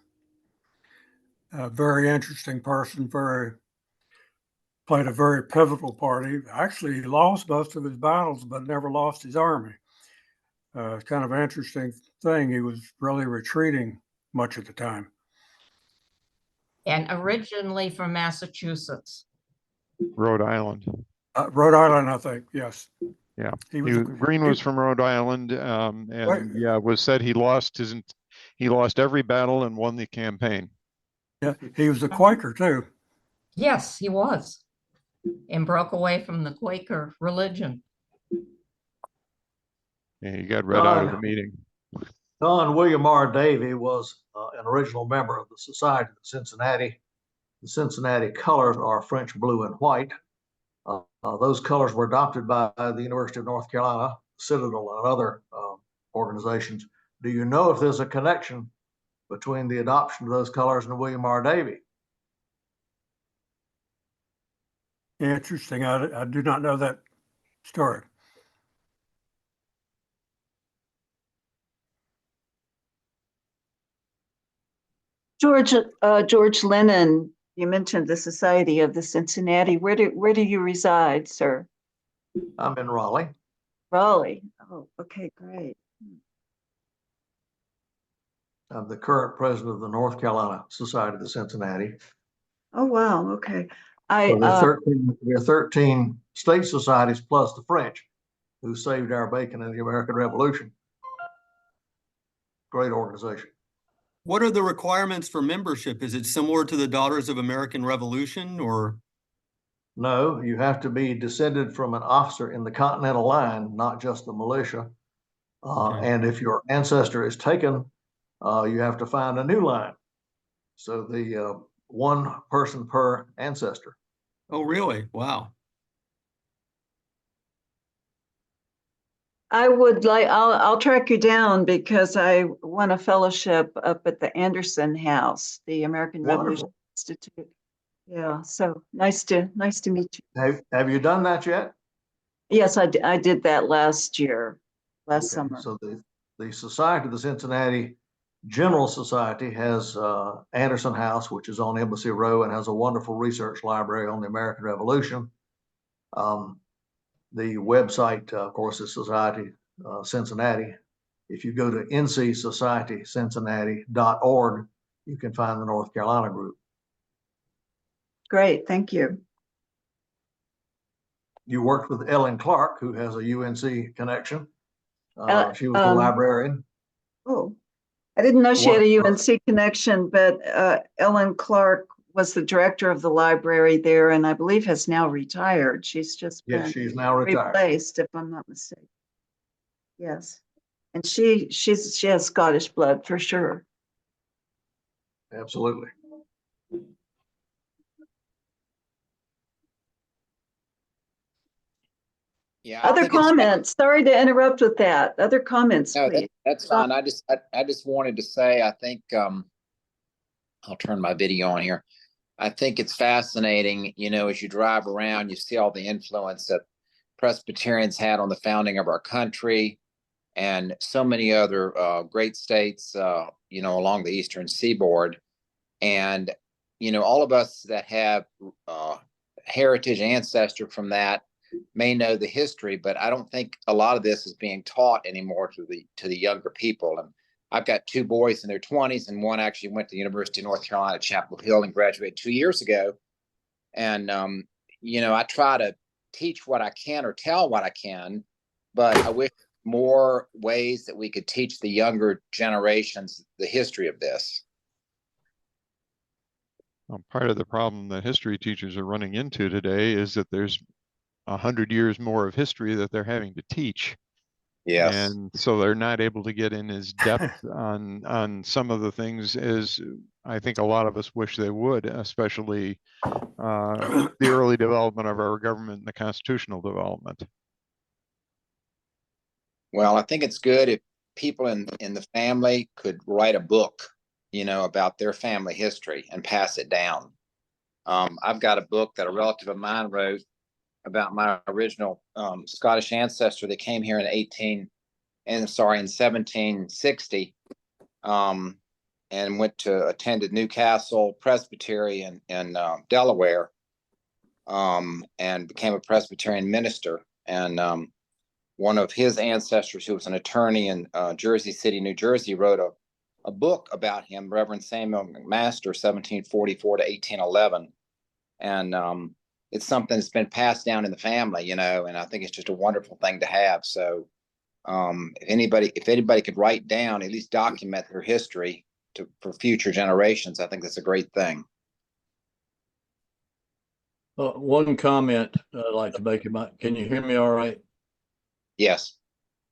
very interesting person, played a very pivotal part. He lost most of his battles, but never lost his army. It's kind of an interesting thing. He was really retreating much of the time. And originally from Massachusetts. Rhode Island. Rhode Island, I think, yes. Yeah, Greene was from Rhode Island, and yeah, it was said he lost every battle and won the campaign. Yeah, he was a Quaker too. Yes, he was, and broke away from the Quaker religion. Yeah, he got read out of the meeting. Don William R. Davie was an original member of the Society of Cincinnati. The Cincinnati colors are French blue and white. Those colors were adopted by the University of North Carolina, Citadel, and other organizations. Do you know if there's a connection between the adoption of those colors and William R. Davie? Interesting. I do not know that story. George Lennon, you mentioned the Society of the Cincinnati. Where do you reside, sir? I'm in Raleigh. Raleigh. Oh, okay, great. I'm the current president of the North Carolina Society of the Cincinnati. Oh, wow. Okay. So there are 13 state societies plus the French who saved our bacon in the American Revolution. Great organization. What are the requirements for membership? Is it similar to the Daughters of American Revolution, or? No, you have to be descended from an officer in the Continental Line, not just the militia. Okay. And if your ancestor is taken, you have to find a new line. So the one person per ancestor. Oh, really? Wow. I'll track you down because I won a fellowship up at the Anderson House, the American Revolution Institute. Yeah, so nice to meet you. Have you done that yet? Yes, I did that last summer. So the Society of the Cincinnati General Society has Anderson House, which is on Embassy Row and has a wonderful research library on the American Revolution. The website, of course, is Society Cincinnati. If you go to ncsocietycincinnati.org, you can find the North Carolina group. Great, thank you. You worked with Ellen Clark, who has a UNC connection. She was the librarian. Oh, I didn't know she had a UNC connection, but Ellen Clark was the director of the library there, and I believe has now retired. She's just been she's now retired. Replaced, if I'm not mistaken. Yes, and she has Scottish blood for sure. Absolutely. Yeah. Other comments? Sorry to interrupt with that. Other comments, No, please. that's fine. I just wanted to say, I think I'll turn my video on here. I think it's fascinating, as you drive around, you see all the influence that Presbyterians had on the founding of our country and so many other great states, along the Eastern Seaboard. And, all of us that have heritage ancestry from that may know the history, but I don't think a lot of this is being taught anymore to the younger people. And I've got two boys in their 20s, and one actually went to the University of North Carolina, Chapel Hill, and graduated 2 years ago. And, I try to teach what I can or tell what I can, but I wish more ways that we could teach the younger generations the history of this. Well, part of the problem that history teachers are running into today is that there's 100 years more of history that they're having to teach. Yes. And so they're not able to get in as depth on some of the things as I think a lot of us wish they would, especially the early development of our government and the constitutional development. Well, I think it's good if people in the family could write a book, you know, about their family history and pass it down. I've got a book that a relative of mine wrote about my original Scottish ancestor that came here in 1760, and attended Newcastle Presbytery in Delaware, and became a Presbyterian minister. And one of his ancestors, who was an attorney in Jersey City, New Jersey, wrote a book about him, Reverend Samuel McMaster, 1744 to 1811. And it's something that's been passed down in the family, you know, and I think it's just a wonderful thing to have. So if anybody could write down, at least document their history for future generations, I think that's a great thing. One comment I'd like to make about, can you hear me all right? Yes.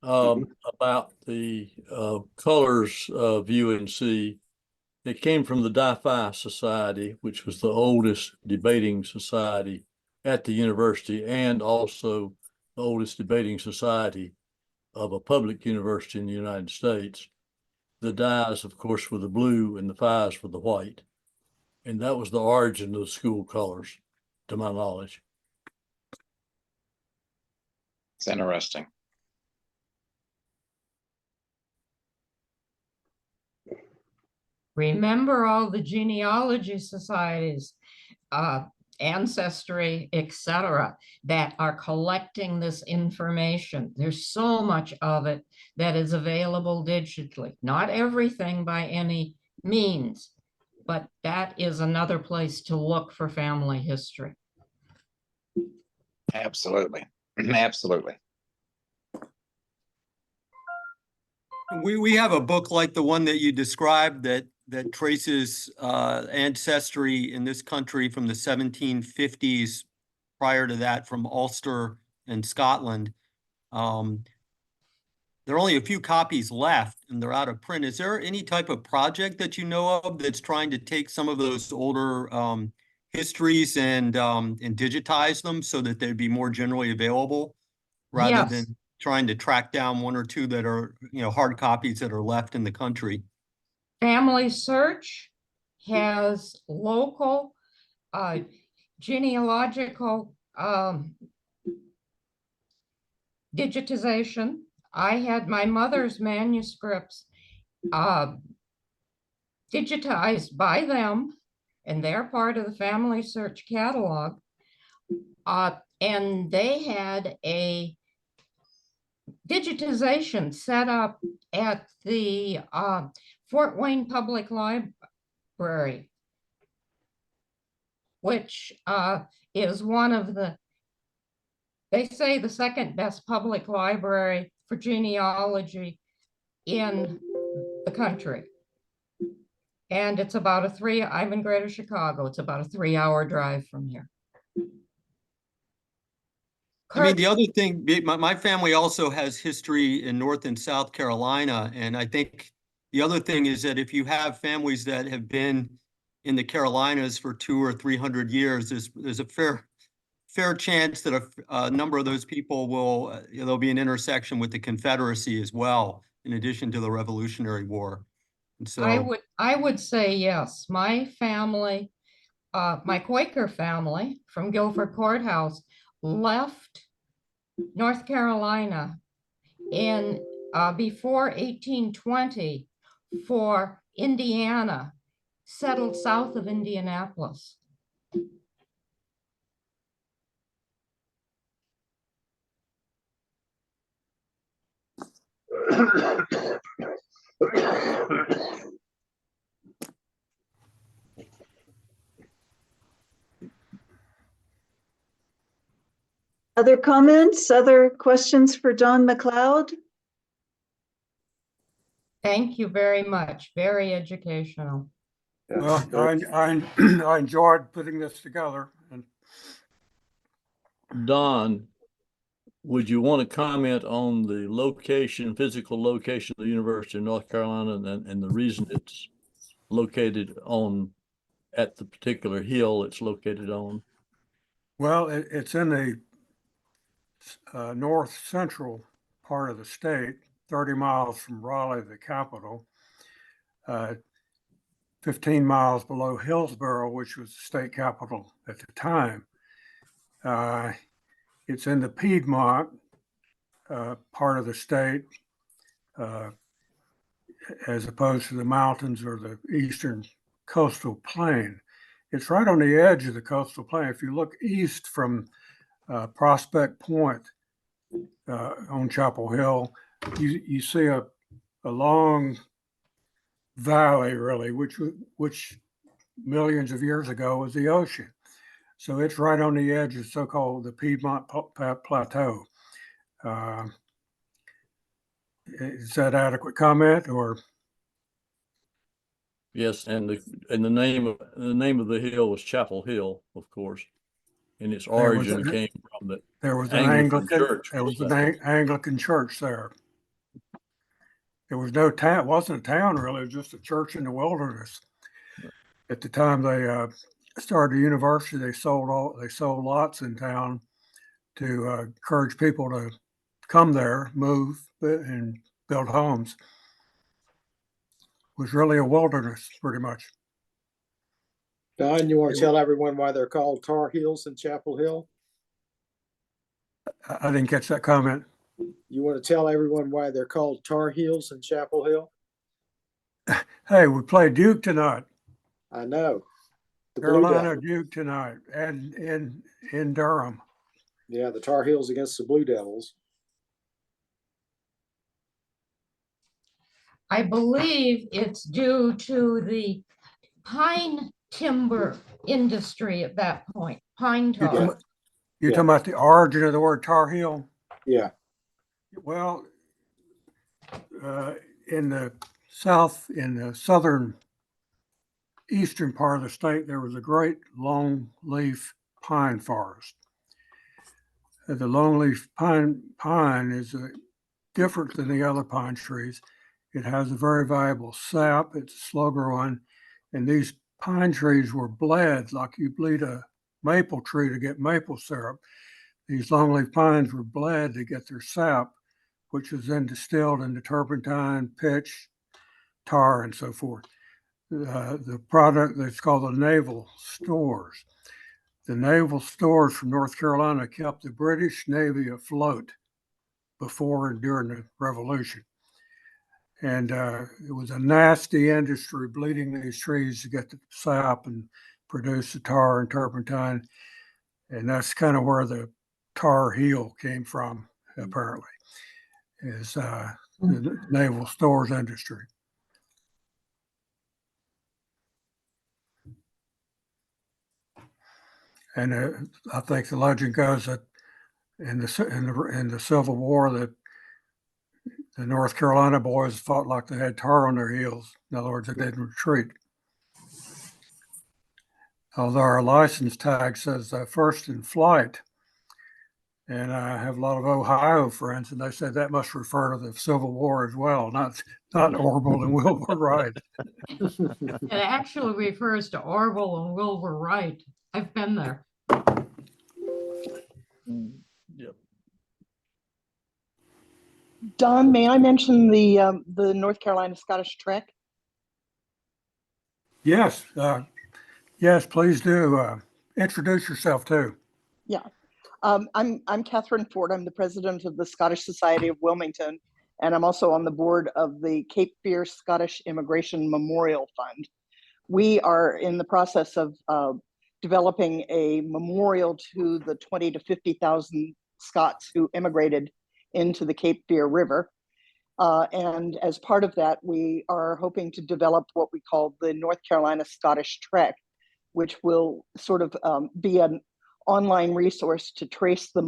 About the colors of UNC. It came from the Davie Society, which was the oldest debating society at the university, and also the oldest debating society of a public university in the United States. The dies, of course, were the blue and the phies were the white. And that was the origin of the school colors, to my knowledge. It's interesting. Remember all the genealogy societies, ancestry, etc., that are collecting this information. There's so much of it that is available digitally. Not everything by any means, but that is another place to look for family history. Absolutely. Absolutely. We have a book like the one that you described that traces ancestry in this country from the 1750s, prior to that from Ulster and Scotland. There are only a few copies left and they're out of print. Is there any type of project that you know of that's trying to take some of those older histories and digitize them so that they'd be more generally available, rather than trying to track down one or two that are, you know, hard copies that are left in the country? Family Search has local genealogical digitization. I had my mother's manuscripts digitized by them, and they're part of the Family Search catalog. And they had a digitization set up at the Fort Wayne Public Library, which is one of they say the second best public library for genealogy in the country. And it's about I'm in Greater Chicago. It's about a 3-hour drive from here. I mean, the other thing, my family also has history in North and South Carolina. And I think the other thing is that if you have families that have been in the Carolinas for 200 or 300 years, there's a fair chance that a number of those people there'll be an intersection with the Confederacy as well, in addition to the Revolutionary War. And so I would say yes. My family, my Quaker family from Guilford Courthouse, left North Carolina in before 1820 for Indiana, settled south of Indianapolis. Other comments, other questions for Don McLeod? Thank you very much. Very educational. Well, I enjoyed putting this together. And Don, would you want to comment on the physical location of the University of North Carolina and the reason it's located on at the particular hill it's located on? Well, it's in the north central part of the state, 30 miles from Raleigh, the capital, 15 miles below Hillsborough, which was the state capital at the time. It's in the Piedmont part of the state, as opposed to the mountains or the eastern coastal plain. It's right on the edge of the coastal plain. If you look east from Prospect Point on Chapel Hill, you see a long valley, really, which millions of years ago was the ocean. So it's right on the edge of so-called the Piedmont Plateau. Is that adequate comment, or? Yes, and the name of the hill was Chapel Hill, of course, and its origin came from the There was Anglican church. There was an Anglican church there. There was no town. It wasn't a town really. It was just a church in the wilderness. At the time they started the university, they sold lots in town to encourage people to come there, move, and build homes. It was really a wilderness, pretty much. Don, you want to tell everyone why they're called Tar Heels in Chapel Hill? I didn't catch that comment. You want to tell everyone why they're called Tar Heels in Chapel Hill? Hey, we played Duke tonight. I know. The Carolina Duke tonight, and in Durham. Yeah, the Tar Heels against the Blue Devils. I believe it's due to the pine timber industry at that point, pine tar. You're talking about the origin of the word Tar Heel? Yeah. Well, in the southern eastern part of the state, there was a great longleaf pine forest. The longleaf pine is different than the other pine trees. It has a very valuable sap. It's a slow growing, and these pine trees were bled like you bleed a maple tree to get maple syrup. These longleaf pines were bled to get their sap, which was then distilled into turpentine, pitch, tar, and so forth. The product that's called the naval stores. The naval stores from North Carolina kept the British Navy afloat before and during the Revolution. And it was a nasty industry, bleeding these trees to get the sap and produce the tar and turpentine. And that's kind of where the Tar Heel came from, apparently, is the naval stores industry. And I think the legend goes that in the Civil War that the North Carolina boys fought like they had tar on their heels. In other words, they didn't retreat. Although our license tag says first in flight, and I have a lot of Ohio friends, and they said that must refer to the Civil War as well, not Orville and Wilbur Wright. It actually refers to Orville and Wilbur Wright. I've been there. Yep. Don, may I mention the North Carolina Scottish Trek? Yes, yes, please do. Introduce yourself too. Yeah, I'm Catherine Ford. I'm the president of the Scottish Society of Wilmington, and I'm also on the board of the Cape Fear Scottish Immigration Memorial Fund. We are in the process of developing a memorial to the 20 to 50,000 Scots who immigrated into the Cape Fear River. And as part of that, we are hoping to develop what we call the North Carolina Scottish Trek, which will sort of be an online resource to trace the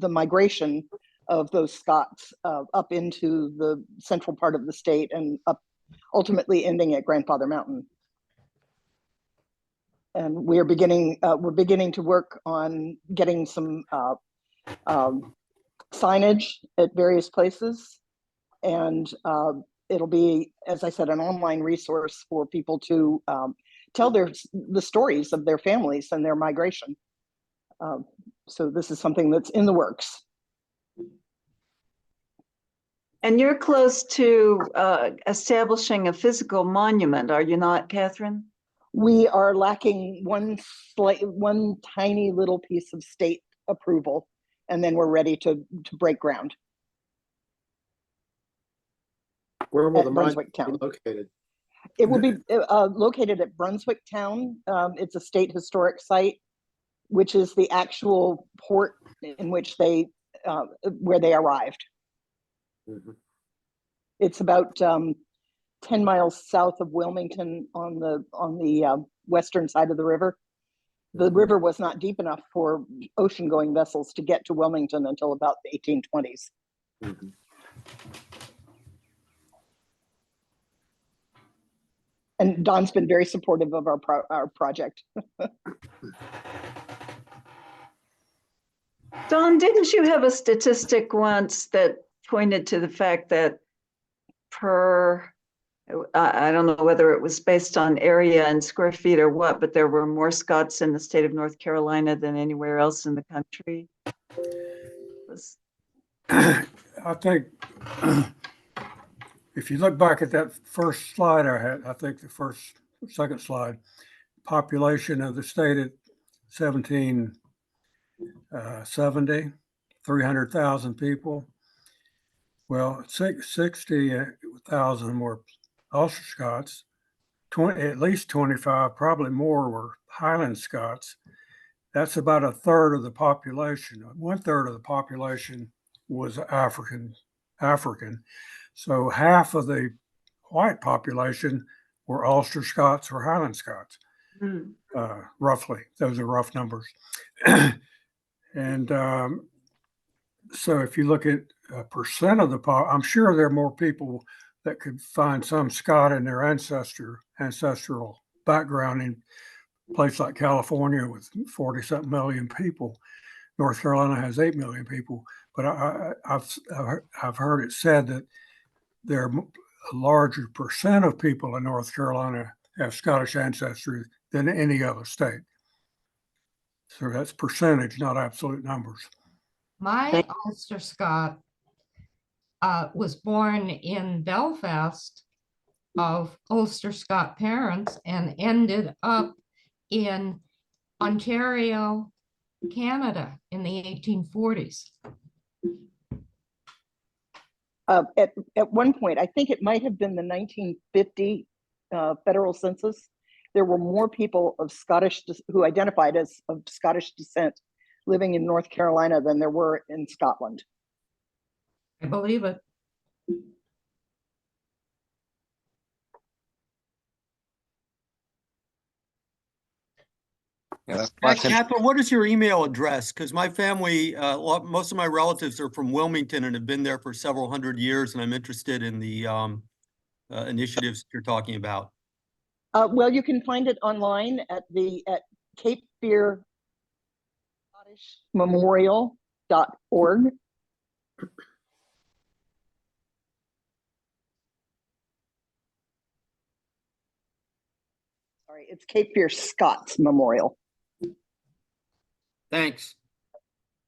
migration of those Scots up into the central part of the state and up, ultimately ending at Grandfather Mountain. And we're beginning to work on getting some signage at various places, and it'll be, as I said, an online resource for people to tell the stories of their families and their migration. So this is something that's in the works. And you're close to establishing a physical monument, are you not, Catherine? We are lacking one tiny little piece of state approval, and then we're ready to break ground. Where will At the Brunswick monument Town. be located? It will be located at Brunswick Town. It's a state historic site, which is the actual port in which where they arrived. Mhm. It's about 10 miles south of Wilmington on the western side of the river. The river was not deep enough for ocean-going vessels to get to Wilmington until about the 1820s. Mhm. And Don's been very supportive of our project. Don, didn't you have a statistic once that pointed to the fact that I don't know whether it was based on area and square feet or what, but there were more Scots in the state of North Carolina than anywhere else in the country? I think if you look back at that first slide I had, I think the second slide, population of the state at 1770, 300,000 people. Well, 60,000 were Ulster Scots, at least 25, probably more, were Highland Scots. That's about a third of the population. 1/3 of the population was African. So half of the white population were Ulster Scots or Highland Scots, roughly. Those are rough numbers. And so if you look at a percent of the I'm sure there are more people that could find some Scot in their ancestral background in a place like California with 40-something million people. North Carolina has 8 million people, but I've heard it said that there are a larger percent of people in North Carolina have Scottish ancestry than any other state. So that's percentage, not absolute numbers. My Ulster Scot was born in Belfast of Ulster Scot parents and ended up in Ontario, Canada in the 1840s. At one point, I think it might have been the 1950 federal census, there were more people of who identified as of Scottish descent living in North Carolina than there were in Scotland. I believe it. Yeah, Catherine, what is your email address? Because my family, most of my relatives are from Wilmington and have been there for several hundred years, and I'm interested in the initiatives you're talking about. Well, you can find it online at Cape Fear Scottish Memorial.org. Sorry, it's Cape Fear Scots Memorial. Thanks.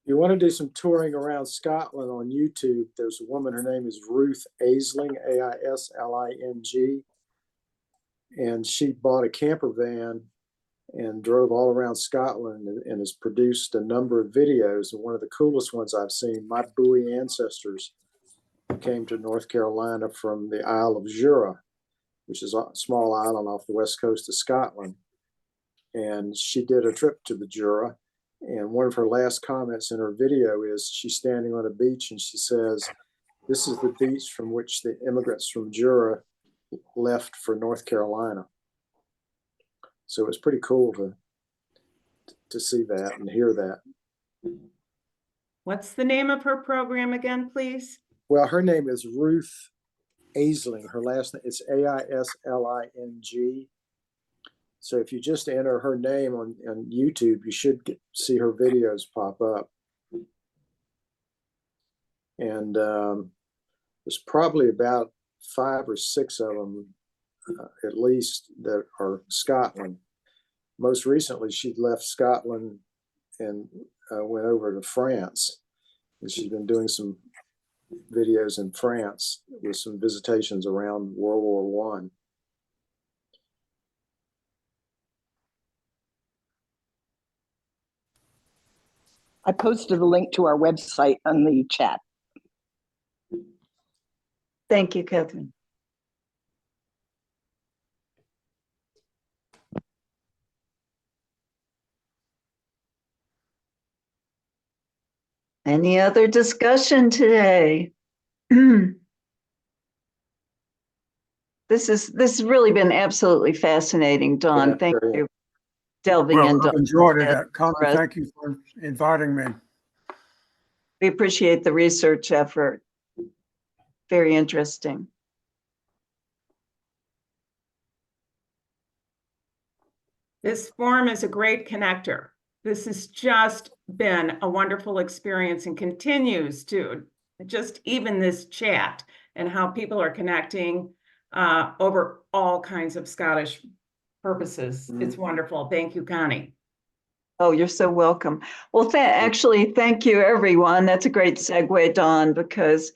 You want to do some touring around Scotland on YouTube, there's a woman, her name is Ruth Aisling, Aisling, and she bought a camper van and drove all around Scotland and has produced a number of videos. And one of the coolest ones I've seen, my Bowie ancestors came to North Carolina from the Isle of Jura, which is a small island off the west coast of Scotland. And she did a trip to the Jura. And one of her last comments in her video is she's standing on a beach and she says, "This is the beach from which the immigrants from Jura left for North Carolina." So it's pretty cool to see that and hear that. What's the name of her program again, please? Well, her name is Ruth Aisling. Her last name is Aisling. So if you just enter her name on YouTube, you should see her videos pop up. And there's probably about 5 or 6 of them at least that are Scotland. Most recently, she left Scotland and went over to France. And she's been doing some videos in France with some visitations around World War I. I posted a link to our website on the chat. Thank you, Catherine. Any other discussion today? This has really been absolutely fascinating, Dawn. Yeah, Thank very you for delving Well, into I've enjoyed it. this Connie, for us. thank you for inviting me. We appreciate the research effort. Very interesting. This forum is a great connector. This has just been a wonderful experience and continues to, just even this chat and how people are connecting over all kinds of Scottish purposes. It's wonderful. Thank you, Connie. Oh, you're so welcome. Well, actually, thank you, everyone. That's a great segue, Dawn, because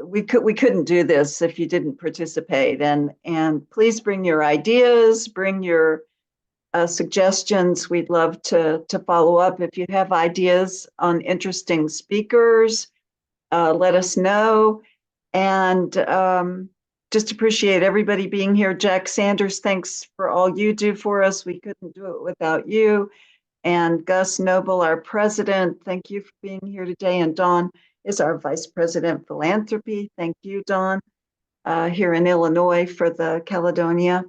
we couldn't do this if you didn't participate. And please bring your ideas, bring your suggestions. We'd love to follow up. If you have ideas on interesting speakers, let us know. And just appreciate everybody being here. Jack Sanders, thanks for all you do for us. We couldn't do it without you. And Gus Noble, our president, thank you for being here today. And Dawn is our vice president philanthropy. Thank you, Dawn, here in Illinois for the Caledonia.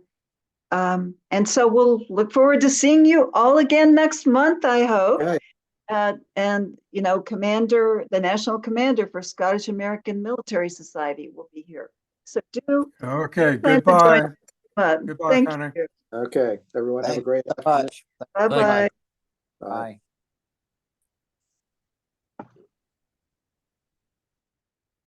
And so we'll look forward to seeing you all again next month, I hope. Okay. And, you know, the national commander for Scottish American Military Society will be here. So Okay, plan to goodbye. join us. Goodbye, Thank Connie. you. Okay, everyone have a great afternoon. Thank you. Bye-bye. Bye. Bye.